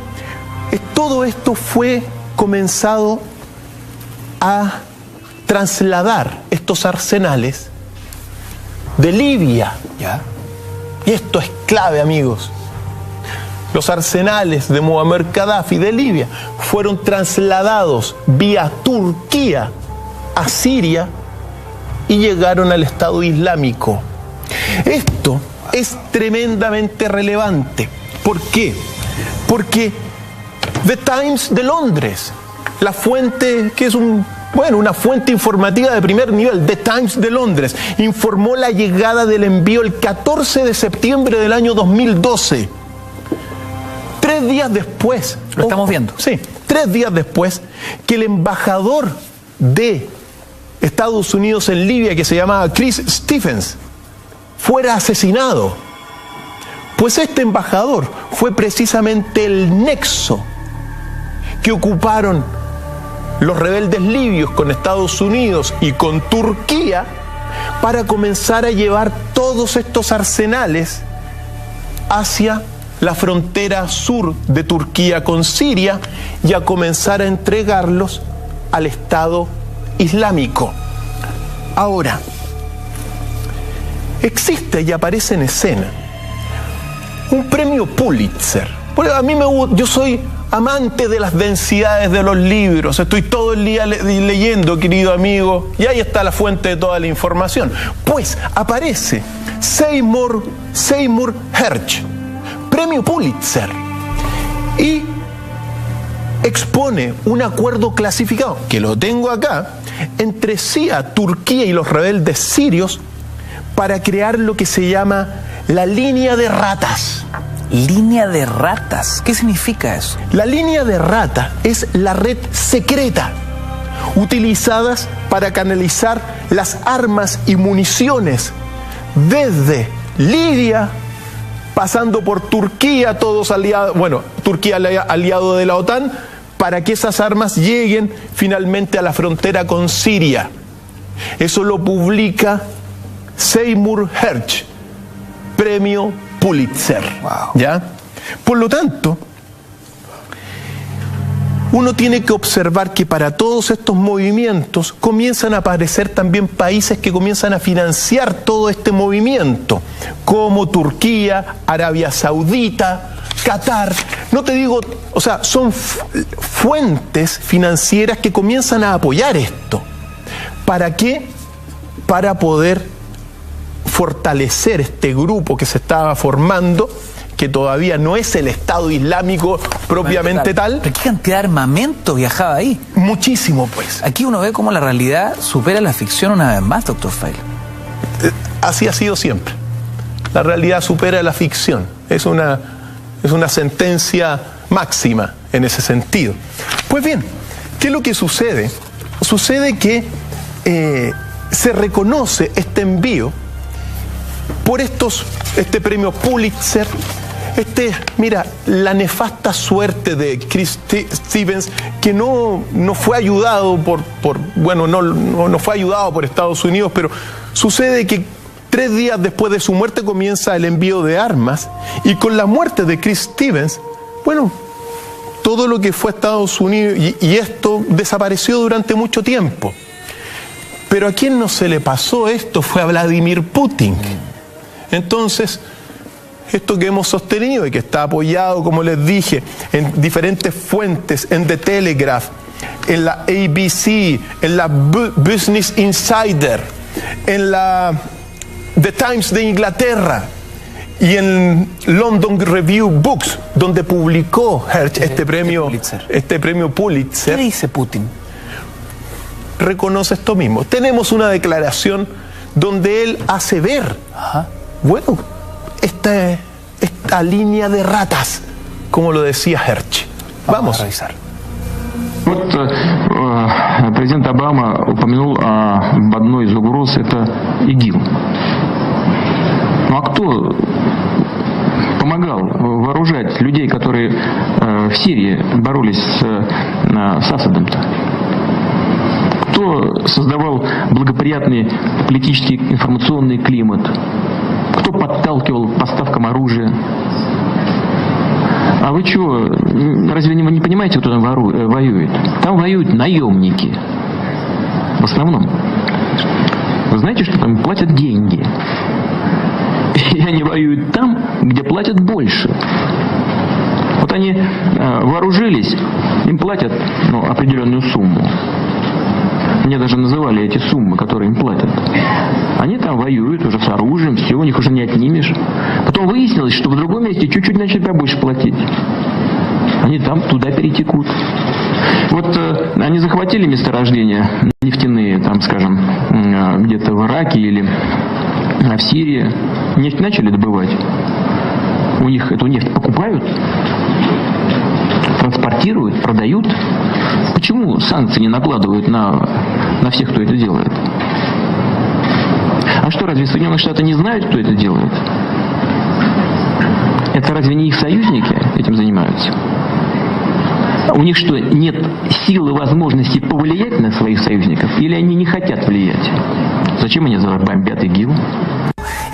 todo esto fue comenzado a trasladar estos arsenales de Libia. ¿Ya? Y esto es clave, amigos. Los arsenales de Muammar Gaddafi de Libia fueron trasladados vía Turquía a Siria y llegaron al Estado Islámico. Esto es tremendamente relevante. ¿Por qué? Porque The Times de Londres, la fuente que es una fuente informativa de primer nivel, The Times de Londres, informó la llegada del envío el 14 de septiembre del año 2012. 3 días después. Lo estamos viendo. Sí, 3 días después que el embajador de Estados Unidos en Libia, que se llamaba Chris Stephens, fuera asesinado. Pues este embajador fue precisamente el nexo que ocuparon los rebeldes libios con Estados Unidos y con Turquía para comenzar a llevar todos estos arsenales hacia la frontera sur de Turquía con Siria y a comenzar a entregarlos al Estado Islámico. Ahora, existe y aparece en escena un premio Pulitzer. Porque a mí yo soy amante de las densidades de los libros, estoy todo el día leyendo, querido amigo, y ahí está la fuente de toda la información. Pues aparece Seymour Hersh, premio Pulitzer, y expone un acuerdo clasificado, que lo tengo acá, entre CIA, Turquía y los rebeldes sirios para crear lo que se llama la línea de ratas. ¿Línea de ratas? ¿Qué significa eso? La línea de rata es la red secreta utilizadas para canalizar las armas y municiones desde Libia, pasando por Turquía, todos aliados, Turquía aliado de la OTAN, para que esas armas lleguen finalmente a la frontera con Siria. Eso lo publica Seymour Hersh, premio Pulitzer. Wow. ¿Ya? Por lo tanto, uno tiene que observar que para todos estos movimientos comienzan a aparecer también países que comienzan a financiar todo este movimiento, como Turquía, Arabia Saudita, Qatar. No te digo, o sea, son fuentes financieras que comienzan a apoyar esto. ¿Para qué? Para poder fortalecer este grupo que se estaba formando, que todavía no es el Estado Islámico propiamente tal. ¿Pero qué cantidad de armamento viajaba ahí? Muchísimo, pues. Aquí uno ve cómo la realidad supera la ficción una vez más, doctor Feil. Así ha sido siempre. La realidad supera la ficción. Es una sentencia máxima en ese sentido. Pues bien, ¿qué es lo que sucede? Sucede que se reconoce este envío por este premio Pulitzer, mira, la nefasta suerte de Chris Stephens, que no fue ayudado no fue ayudado por Estados Unidos, pero sucede que 3 días después de su muerte comienza el envío de armas, y con la muerte de Chris Stephens, todo lo que fue Estados Unidos, y esto desapareció durante mucho tiempo. Pero a quien no se le pasó esto fue a Vladimir Putin. Entonces, esto que hemos sostenido y que está apoyado, como les dije, en diferentes fuentes, en The Telegraph, en la ABC, en la Business Insider, en la The Times de Inglaterra y en London Review Books, donde publicó Hersh este premio Pulitzer. ¿Qué dice Putin? Reconoce esto mismo. Tenemos una declaración donde él hace ver, esta línea de ratas, como lo decía Hersh. Vamos a revisar. Вот президент Обама упомянул об одной из угроз, это ИГИЛ. Ну а кто помогал вооружать людей, которые в Сирии боролись с Асадом-то? Кто создавал благоприятный политический информационный климат? Кто подталкивал к поставкам оружия? А вы чего, разве не понимаете, кто там воюет? Там воюют наемники. в основном. Вы знаете, что там платят деньги? И они воюют там, где платят больше. Вот они вооружились, им платят определенную сумму. Мне даже называли эти суммы, которые им платят. Они там воюют уже с оружием, все, у них уже не отнимешь. Потом выяснилось, что в другом месте чуть-чуть начали побольше платить. Они там туда перетекут. Вот они захватили месторождения нефтяные, там, скажем, где-то в Ираке или в Сирии. Нефть начали добывать. У них эту нефть покупают, транспортируют, продают. Почему санкции не накладывают на всех, кто это делает? А что, разве Соединенные Штаты не знают, кто это делает? Это разве не их союзники этим занимаются? У них что, нет силы, возможности повлиять на своих союзников? Или они не хотят влиять? Зачем они бомбят ИГИЛ?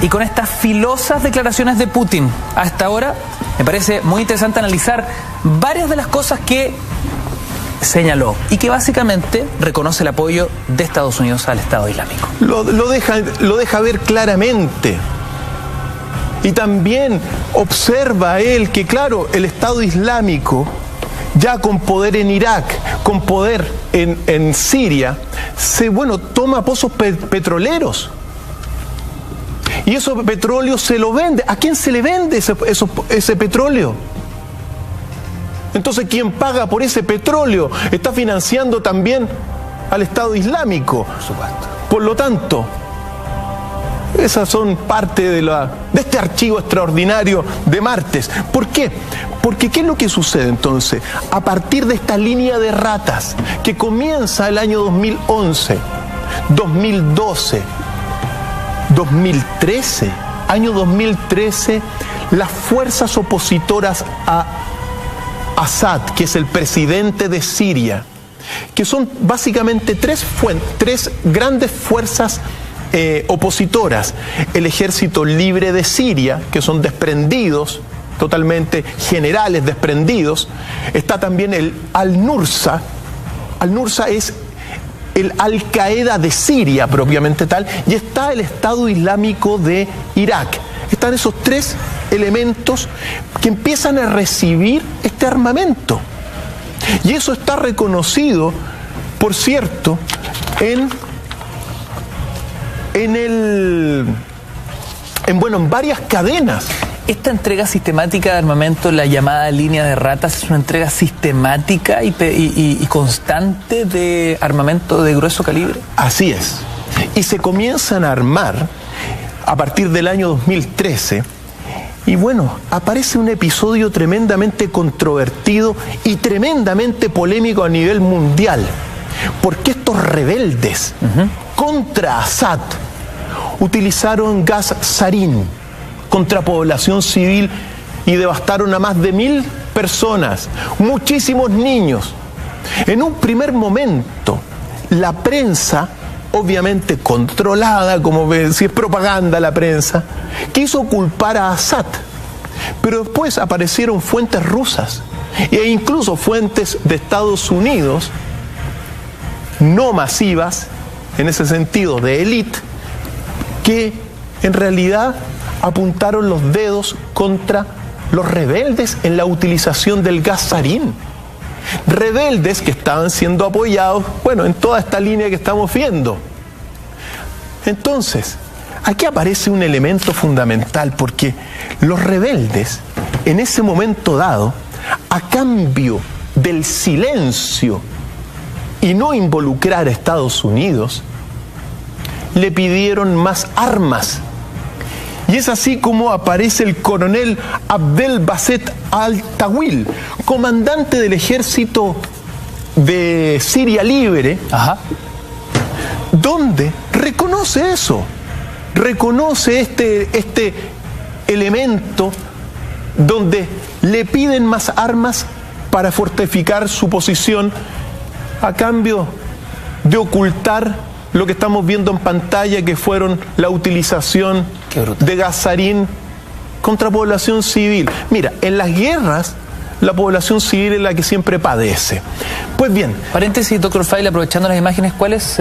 Y con estas filosas declaraciones de Putin, hasta ahora me parece muy interesante analizar varias de las cosas que señaló y que básicamente reconoce el apoyo de Estados Unidos al Estado Islámico. Lo deja ver claramente. Y también observa él que, claro, el Estado Islámico, ya con poder en Irak, con poder en Siria, toma pozos petroleros. Y ese petróleo se lo vende. ¿A quién se le vende ese petróleo? Entonces, ¿quién paga por ese petróleo? Está financiando también al Estado Islámico. Por supuesto. Por lo tanto, esas son parte de este archivo extraordinario de martes. ¿Por qué? Porque ¿qué es lo que sucede entonces? A partir de esta línea de ratas que comienza el año 2011, 2012, 2013, año 2013, las fuerzas opositoras a Assad, que es el presidente de Siria, que son básicamente tres grandes fuerzas opositoras: el Ejército Libre de Siria, que son desprendidos, totalmente generales desprendidos. Está también el Al-Nusra. Al-Nusra es el Al-Qaeda de Siria propiamente tal, y está el Estado Islámico de Irak. Están esos tres elementos que empiezan a recibir este armamento. Y eso está reconocido, por cierto, en varias cadenas. Esta entrega sistemática de armamento, la llamada línea de ratas, es una entrega sistemática y constante de armamento de grueso calibre. Así es. Y se comienzan a armar a partir del año 2013. Y aparece un episodio tremendamente controvertido y tremendamente polémico a nivel mundial. Porque estos rebeldes contra Assad utilizaron gas sarín contra población civil y devastaron a más de 1000 personas, muchísimos niños. En un primer momento, la prensa, obviamente controlada, como si es propaganda la prensa, quiso culpar a Assad. Pero después aparecieron fuentes rusas e incluso fuentes de Estados Unidos, no masivas, en ese sentido de élite, que en realidad apuntaron los dedos contra los rebeldes en la utilización del gas sarín. Rebeldes que estaban siendo apoyados, en toda esta línea que estamos viendo. Entonces, aquí aparece un elemento fundamental, porque los rebeldes, en ese momento dado, a cambio del silencio y no involucrar a Estados Unidos, le pidieron más armas. Y es así como aparece el coronel Abdel Basset al-Tawil, comandante del ejército de Siria Libre, donde reconoce eso, reconoce este elemento donde le piden más armas para fortificar su posición a cambio de ocultar lo que estamos viendo en pantalla, que fueron la utilización de gas sarín contra población civil. Mira, en las guerras la población civil es la que siempre padece. Pues bien. Paréntesis, doctor Feil, aprovechando las imágenes, ¿cuáles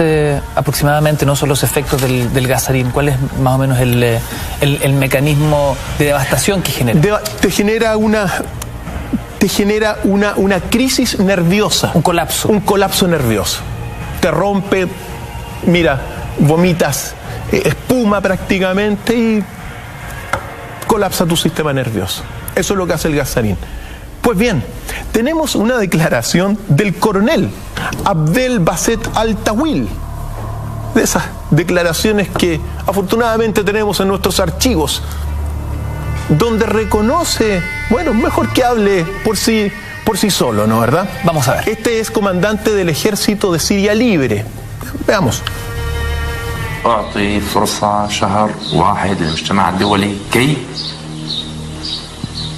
aproximadamente no son los efectos del gasarín? ¿Cuál es más o menos el mecanismo de devastación que genera? Te genera una crisis nerviosa. Un colapso. Un colapso nervioso. Te rompe, mira, vomitas espuma prácticamente y colapsa tu sistema nervioso. Eso es lo que hace el gasarín. Pues bien, tenemos una declaración del coronel Abdel Basset Al-Tawil, de esas declaraciones que afortunadamente tenemos en nuestros archivos, donde reconoce, bueno, mejor que hable por sí solo, ¿no, verdad? Vamos a ver. Este es comandante del ejército de Siria Libre. Veamos. أعطي فرصة شهر واحد للمجتمع الدولي كي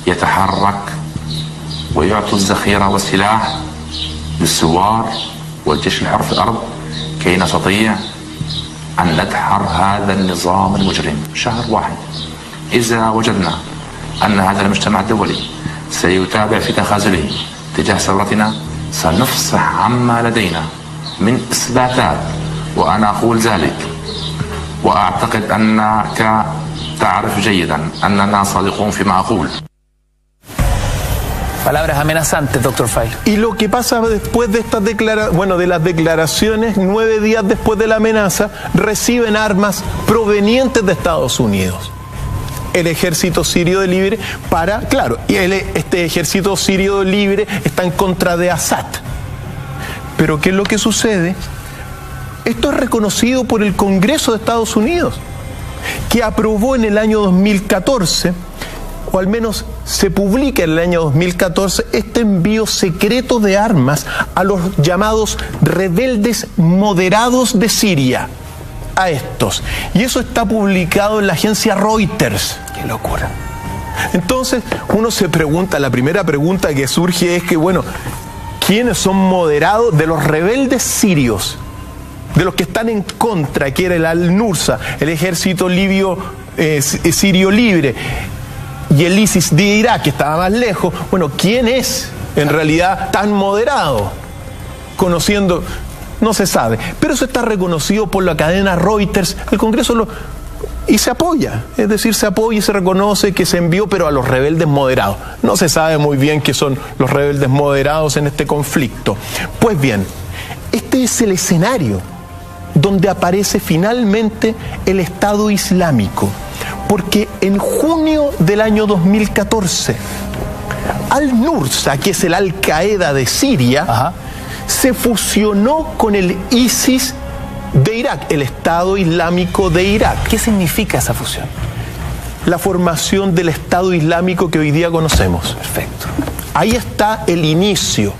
يتحرك ويعطوا الذخيرة والسلاح للثوار والجيش الحر في الأرض كي نستطيع أن ندحر هذا النظام المجرم. شهر واحد. إذا وجدنا أن هذا المجتمع الدولي سيتابع في تخاذله تجاه ثورتنا سنفصح عما لدينا من إثباتات، وأنا أقول ذلك وأعتقد أنك تعرف جيدا أننا صادقون فيما أقول. Palabras amenazantes, doctor Feil. Y lo que pasa después de estas de las declaraciones, 9 días después de la amenaza, reciben armas provenientes de Estados Unidos. El ejército sirio libre este ejército sirio libre está en contra de Assad. Pero ¿qué es lo que sucede? Esto es reconocido por el Congreso de Estados Unidos, que aprobó en el año 2014, o al menos se publica en el año 2014, este envío secreto de armas a los llamados rebeldes moderados de Siria, a estos. Y eso está publicado en la agencia Reuters. ¡Qué locura! Entonces, uno se pregunta, la primera pregunta que surge es que, bueno, ¿quiénes son moderados? De los rebeldes sirios, de los que están en contra, que era el Al-Nusra, el ejército sirio libre, y el ISIS de Irak, que estaba más lejos. Bueno, ¿quién es en realidad tan moderado? Conociendo, no se sabe, pero eso está reconocido por la cadena Reuters. El Congreso y se apoya, es decir, se apoya y se reconoce que se envió, pero a los rebeldes moderados. No se sabe muy bien qué son los rebeldes moderados en este conflicto. Pues bien, este es el escenario donde aparece finalmente el Estado Islámico, porque en junio del año 2014, Al-Nusra, que es el Al-Qaeda de Siria, se fusionó con el ISIS de Irak, el Estado Islámico de Irak. ¿Qué significa esa fusión? La formación del Estado Islámico que hoy día conocemos. Perfecto. Ahí está el inicio.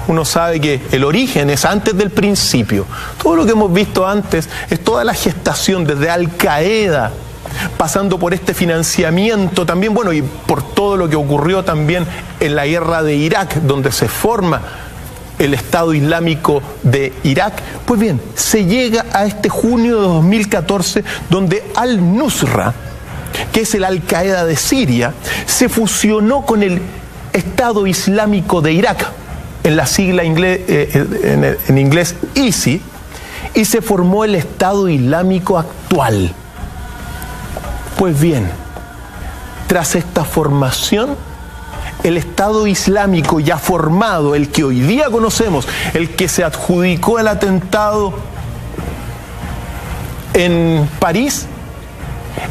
Uno sabe que el origen es antes del principio. Todo lo que hemos visto antes es toda la gestación desde Al-Qaeda, pasando por este financiamiento también, bueno, y por todo lo que ocurrió también en la guerra de Irak, donde se forma el Estado Islámico de Irak. Pues bien, se llega a este junio de 2014, donde Al-Nusra, que es el Al-Qaeda de Siria, se fusionó con el Estado Islámico de Irak, en la sigla en inglés ISIS, y se formó el Estado Islámico actual. Pues bien, tras esta formación, el Estado Islámico ya formado, el que hoy día conocemos, el que se adjudicó el atentado en París,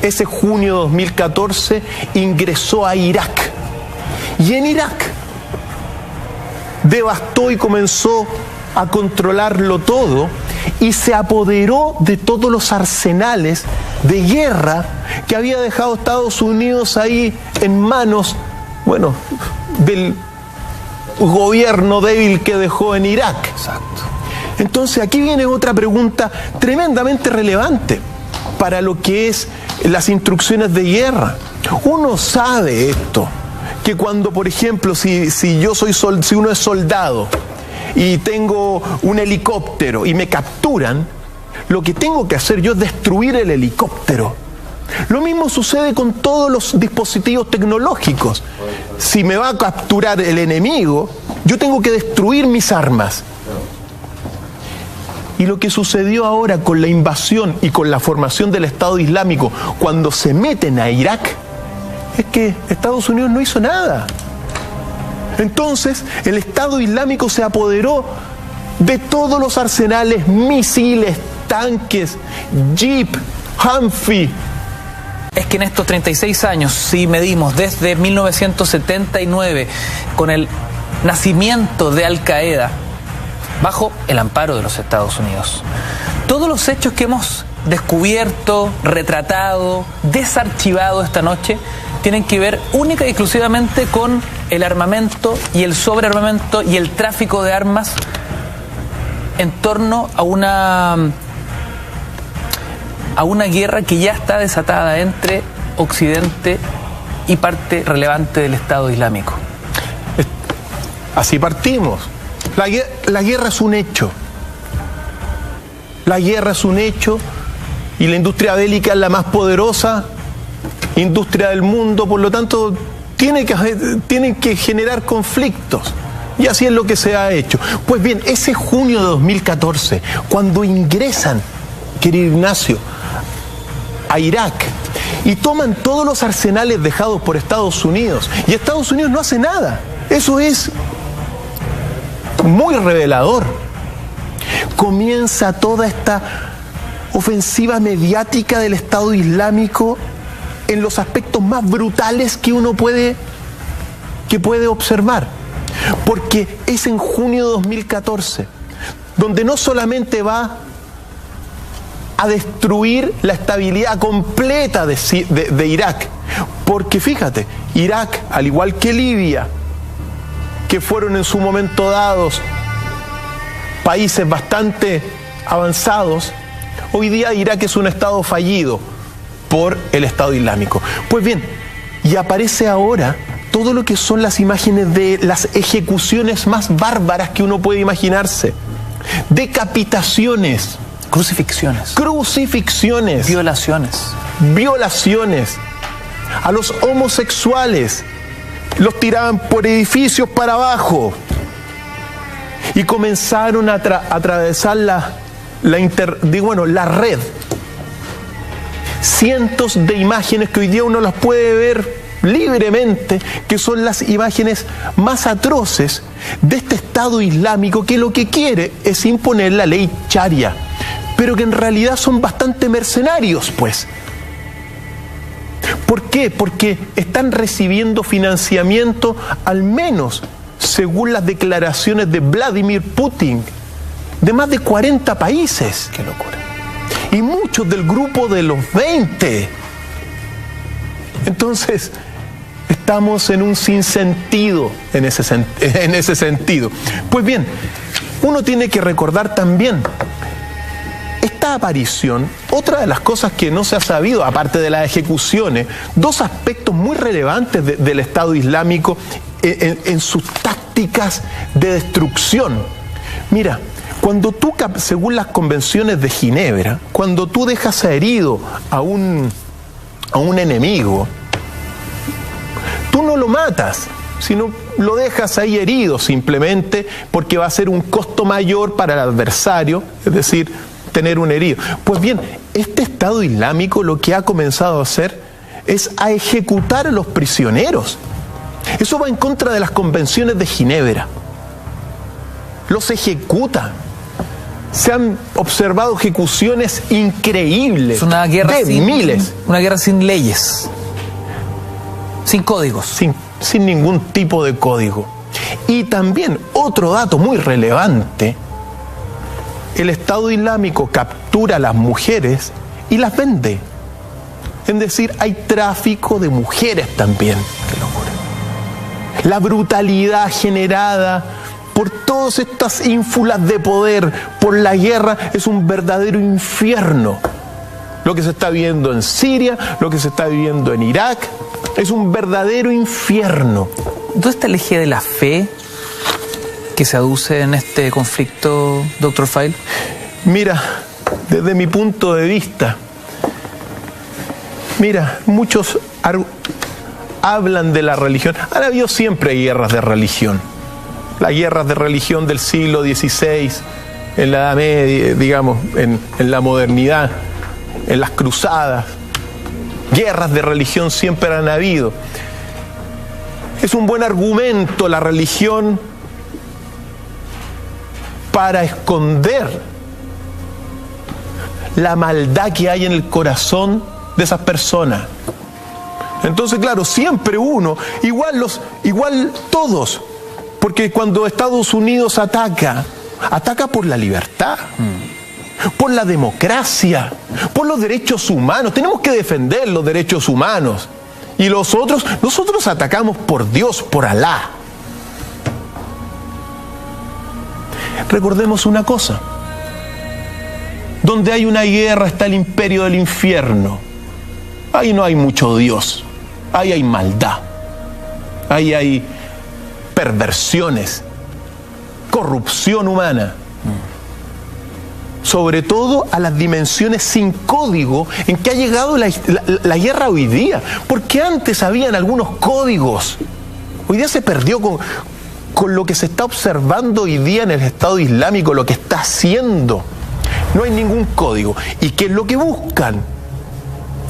ese junio de 2014 ingresó a Irak. Y en Irak devastó y comenzó a controlarlo todo y se apoderó de todos los arsenales de guerra que había dejado Estados Unidos ahí en manos, bueno, del gobierno débil que dejó en Irak. Exacto. Entonces aquí viene otra pregunta tremendamente relevante para lo que es las instrucciones de guerra. Uno sabe esto, que cuando, por ejemplo, si uno es soldado y tengo un helicóptero y me capturan, lo que tengo que hacer yo es destruir el helicóptero. Lo mismo sucede con todos los dispositivos tecnológicos. Si me va a capturar el enemigo, yo tengo que destruir mis armas. Y lo que sucedió ahora con la invasión y con la formación del Estado Islámico, cuando se meten a Irak, es que Estados Unidos no hizo nada. Entonces, el Estado Islámico se apoderó de todos los arsenales, misiles, tanques, jeep, Humvee. Es que en estos 36 años, si medimos desde 1979, con el nacimiento de Al Qaeda, bajo el amparo de los Estados Unidos, todos los hechos que hemos descubierto, retratado, desarchivado esta noche, tienen que ver única y exclusivamente con el armamento y el sobrearmamento y el tráfico de armas en torno a una guerra que ya está desatada entre Occidente y parte relevante del Estado Islámico. Así partimos. La guerra es un hecho. La guerra es un hecho y la industria bélica es la más poderosa industria del mundo, por lo tanto tienen que generar conflictos. Y así es lo que se ha hecho. Pues bien, ese junio de 2014, cuando ingresan, querido Ignacio, a Irak y toman todos los arsenales dejados por Estados Unidos, y Estados Unidos no hace nada, eso es muy revelador. Comienza toda esta ofensiva mediática del Estado Islámico en los aspectos más brutales que uno puede observar. Porque es en junio de 2014 donde no solamente va a destruir la estabilidad completa de Irak, porque fíjate, Irak, al igual que Libia, que fueron en su momento dados países bastante avanzados, hoy día Irak es un estado fallido por el Estado Islámico. Pues bien, y aparece ahora todo lo que son las imágenes de las ejecuciones más bárbaras que uno puede imaginarse. Decapitaciones. Crucifixiones. Violaciones. A los homosexuales los tiraban por edificios para abajo. Y comenzaron a atravesar la red. Cientos de imágenes que hoy día uno las puede ver libremente, que son las imágenes más atroces de este Estado Islámico, que lo que quiere es imponer la ley Sharia, pero que en realidad son bastante mercenarios, pues. ¿Por qué? Porque están recibiendo financiamiento, al menos según las declaraciones de Vladimir Putin, de más de 40 países. ¡Qué locura! Y muchos del grupo de los 20. Entonces, estamos en un sinsentido en ese sentido. Pues bien, uno tiene que recordar también esta aparición, otra de las cosas que no se ha sabido, aparte de las ejecuciones, dos aspectos muy relevantes del Estado Islámico en sus tácticas de destrucción. Mira, cuando tú, según las convenciones de Ginebra, cuando tú dejas herido a un enemigo, tú no lo matas, sino lo dejas ahí herido simplemente porque va a ser un costo mayor para el adversario, es decir, tener un herido. Pues bien, este Estado Islámico lo que ha comenzado a hacer es a ejecutar a los prisioneros. Eso va en contra de las convenciones de Ginebra. Los ejecuta. Se han observado ejecuciones increíbles. Es una guerra de miles. Una guerra sin leyes. Sin códigos. Sin ningún tipo de código. Y también, otro dato muy relevante, el Estado Islámico captura a las mujeres y las vende. Es decir, hay tráfico de mujeres también. ¡Qué locura! La brutalidad generada por todas estas ínfulas de poder, por la guerra, es un verdadero infierno. Lo que se está viviendo en Siria, lo que se está viviendo en Irak, es un verdadero infierno. ¿Dónde está el eje de la fe que se aduce en este conflicto, Dr. File? Mira, desde mi punto de vista, Mira, muchos hablan de la religión. Han habido siempre guerras de religión. Las guerras de religión del siglo XVI, en la Edad Media, digamos, en la modernidad, en las cruzadas. Guerras de religión siempre han habido. Es un buen argumento la religión para esconder la maldad que hay en el corazón de esas personas. Entonces, claro, siempre uno, igual todos, porque cuando Estados Unidos ataca por la libertad, por la democracia, por los derechos humanos. Tenemos que defender los derechos humanos. Y nosotros atacamos por Dios, por Alá. Recordemos una cosa. Donde hay una guerra está el imperio del infierno. Ahí no hay mucho Dios. Ahí hay maldad. Ahí hay perversiones, corrupción humana. Sobre todo a las dimensiones sin código en que ha llegado la guerra hoy día. Porque antes habían algunos códigos. Hoy día se perdió con lo que se está observando hoy día en el Estado Islámico, lo que está haciendo. No hay ningún código. ¿Y qué es lo que buscan?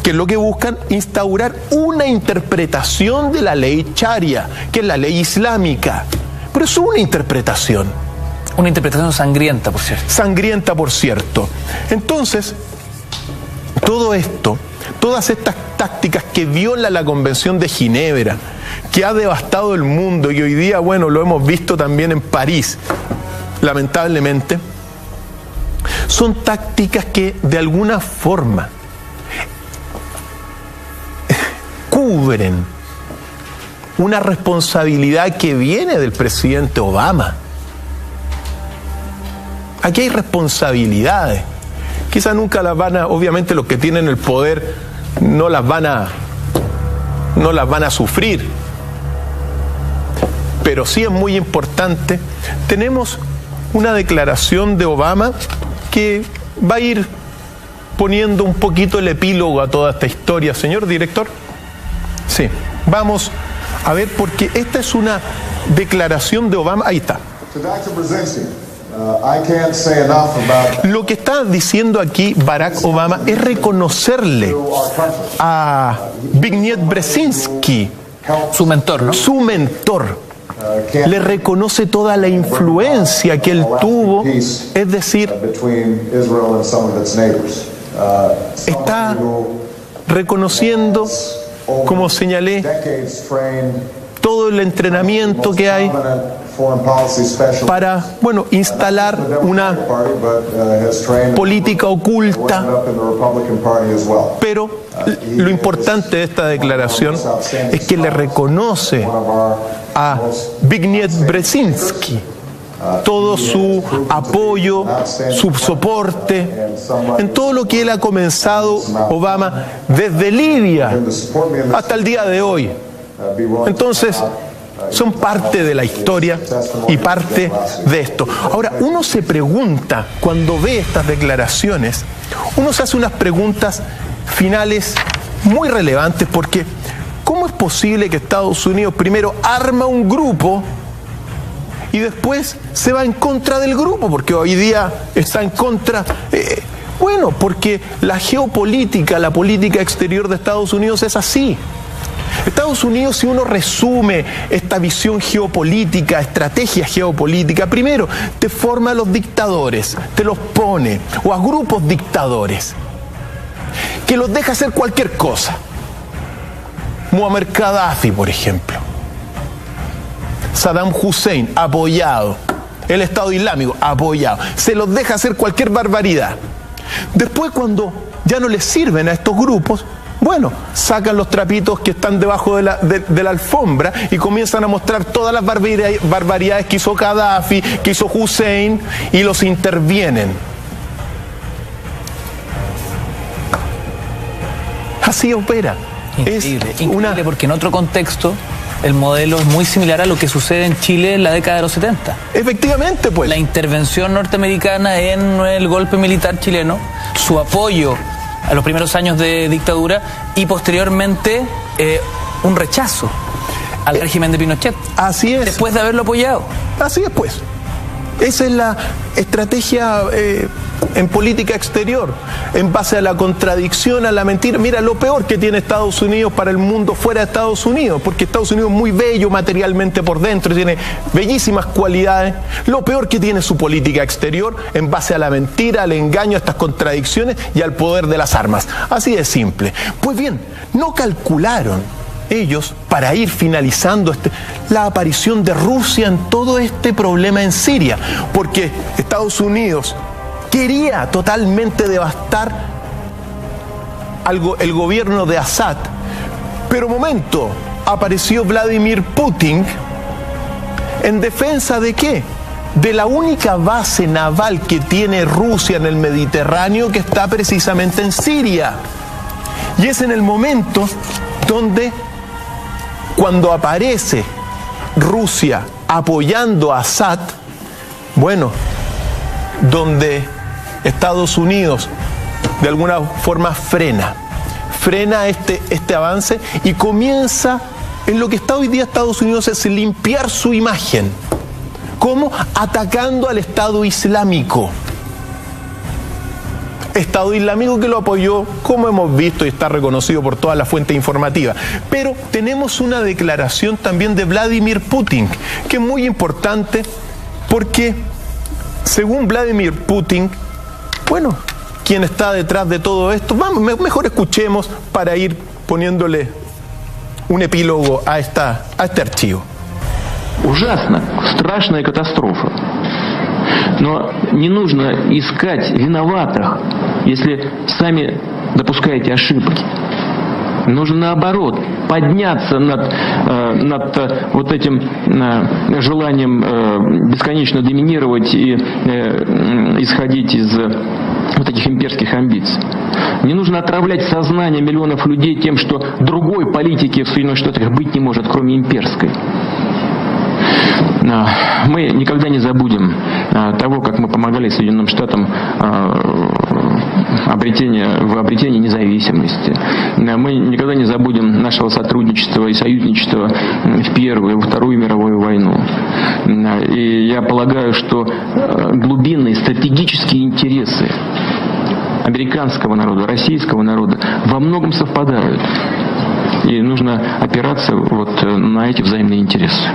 ¿Qué es lo que buscan? Instaurar una interpretación de la ley Sharia, que es la ley islámica. Pero es una interpretación. Una interpretación sangrienta, por cierto. Sangrienta, por cierto. Entonces, todo esto, todas estas tácticas que violan la Convención de Ginebra, que ha devastado el mundo y hoy día, bueno, lo hemos visto también en París, lamentablemente, son tácticas que de alguna forma cubren una responsabilidad que viene del presidente Obama. Aquí hay responsabilidades. Quizás nunca las van a, obviamente los que tienen el poder no las van a sufrir. Pero sí es muy importante. Tenemos una declaración de Obama que va a ir poniendo un poquito el epílogo a toda esta historia. Señor director. Sí, vamos a ver, porque esta es una declaración de Obama. Ahí está. Lo que está diciendo aquí Barack Obama es reconocerle a Zbigniew Brzezinski, su mentor, ¿no? Su mentor. Le reconoce toda la influencia que él tuvo, es decir, está reconociendo, como señalé, todo el entrenamiento que hay para, bueno, instalar una política oculta. Pero lo importante de esta declaración es que le reconoce a Zbigniew Brzezinski todo su apoyo, su soporte, en todo lo que él ha comenzado, Obama, desde Libia hasta el día de hoy. Entonces, son parte de la historia y parte de esto. Ahora, uno se pregunta, cuando ve estas declaraciones, uno se hace unas preguntas finales muy relevantes, porque ¿cómo es posible que Estados Unidos primero arma un grupo y después se va en contra del grupo? Porque hoy día está en contra... bueno, porque la geopolítica, la política exterior de Estados Unidos es así. Estados Unidos, si uno resume esta visión geopolítica, estrategia geopolítica, primero te forma a los dictadores, te los pone, o a grupos dictadores, que los deja hacer cualquier cosa. Muammar Gaddafi, por ejemplo. Saddam Hussein, apoyado. El Estado Islámico, apoyado. Se los deja hacer cualquier barbaridad. Después, cuando ya no les sirven a estos grupos, bueno, sacan los trapitos que están debajo de la alfombra y comienzan a mostrar todas las barbaridades que hizo Gaddafi, que hizo Hussein, y los intervienen. Así opera. Increíble, porque en otro contexto el modelo es muy similar a lo que sucede en Chile en la década de los 70. Efectivamente, pues. La intervención norteamericana en el golpe militar chileno, su apoyo a los primeros años de dictadura y posteriormente un rechazo al régimen de Pinochet. Así es. Después de haberlo apoyado. Así es, pues. Esa es la estrategia en política exterior, en base a la contradicción, a la mentira. Mira, lo peor que tiene Estados Unidos para el mundo fuera de Estados Unidos, porque Estados Unidos es muy bello materialmente por dentro, tiene bellísimas cualidades. Lo peor que tiene su política exterior en base a la mentira, al engaño, a estas contradicciones y al poder de las armas. Así de simple. Pues bien, no calcularon ellos, para ir finalizando la aparición de Rusia en todo este problema en Siria, porque Estados Unidos quería totalmente devastar el gobierno de Assad, pero momento, apareció Vladimir Putin en defensa ¿de qué? De la única base naval que tiene Rusia en el Mediterráneo, que está precisamente en Siria. Y es en el momento donde, cuando aparece Rusia apoyando a Assad, bueno, donde Estados Unidos de alguna forma frena este avance y comienza en lo que está hoy día Estados Unidos, es limpiar su imagen. ¿Cómo? Atacando al Estado Islámico. Estado Islámico que lo apoyó, como hemos visto, y está reconocido por todas las fuentes informativas. Pero tenemos una declaración también de Vladimir Putin, que es muy importante porque, según Vladimir Putin, bueno, ¿quién está detrás de todo esto? Vamos, mejor escuchemos para ir poniéndole un epílogo a este archivo. Ужасно, страшная катастрофа. Но не нужно искать виноватых, если сами допускаете ошибки. Нужно, наоборот, подняться над вот этим желанием бесконечно доминировать и исходить из вот этих имперских амбиций. Не нужно отравлять сознание миллионов людей тем, что другой политики в Соединенных Штатах быть не может, кроме имперской. Мы никогда не забудем того, как мы помогали Соединенным Штатам в обретении независимости. Мы никогда не забудем нашего сотрудничества и союзничества в Первую и во Вторую мировую войну. И я полагаю, что глубинные стратегические интересы американского народа, российского народа во многом совпадают. И нужно опираться вот на эти взаимные интересы.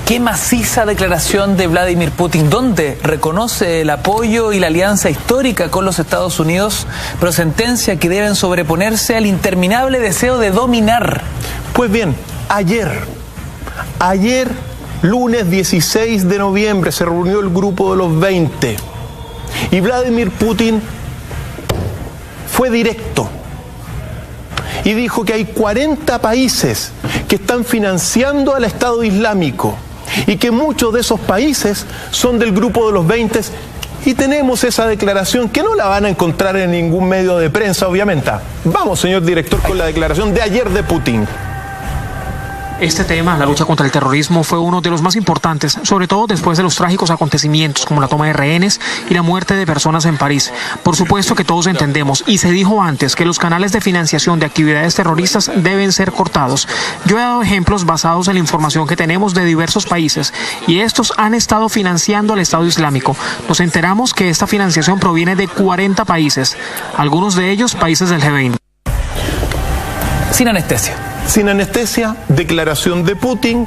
Qué maciza declaración de Vladimir Putin, donde reconoce el apoyo y la alianza histórica con los Estados Unidos, pero sentencia que deben sobreponerse al interminable deseo de dominar. Pues bien, ayer, lunes 16 de noviembre, se reunió el grupo de los 20 y Vladimir Putin fue directo y dijo que hay 40 países que están financiando al Estado Islámico y que muchos de esos países son del grupo de los 20, y tenemos esa declaración que no la van a encontrar en ningún medio de prensa, obviamente. Vamos, señor director, con la declaración de ayer de Putin. Este tema, la lucha contra el terrorismo, fue uno de los más importantes, sobre todo después de los trágicos acontecimientos como la toma de rehenes y la muerte de personas en París. Por supuesto que todos entendemos, y se dijo antes, que los canales de financiación de actividades terroristas deben ser cortados. Yo he dado ejemplos basados en la información que tenemos de diversos países, y estos han estado financiando al Estado Islámico. Nos enteramos que esta financiación proviene de 40 países, algunos de ellos países del G20. Sin anestesia. Sin anestesia, declaración de Putin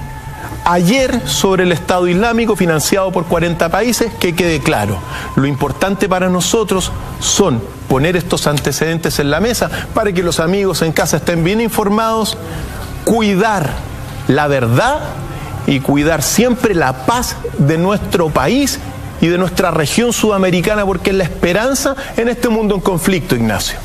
ayer sobre el Estado Islámico financiado por 40 países, que quede claro. Lo importante para nosotros son poner estos antecedentes en la mesa para que los amigos en casa estén bien informados, cuidar la verdad y cuidar siempre la paz de nuestro país y de nuestra región sudamericana, porque es la esperanza en este mundo en conflicto, Ignacio.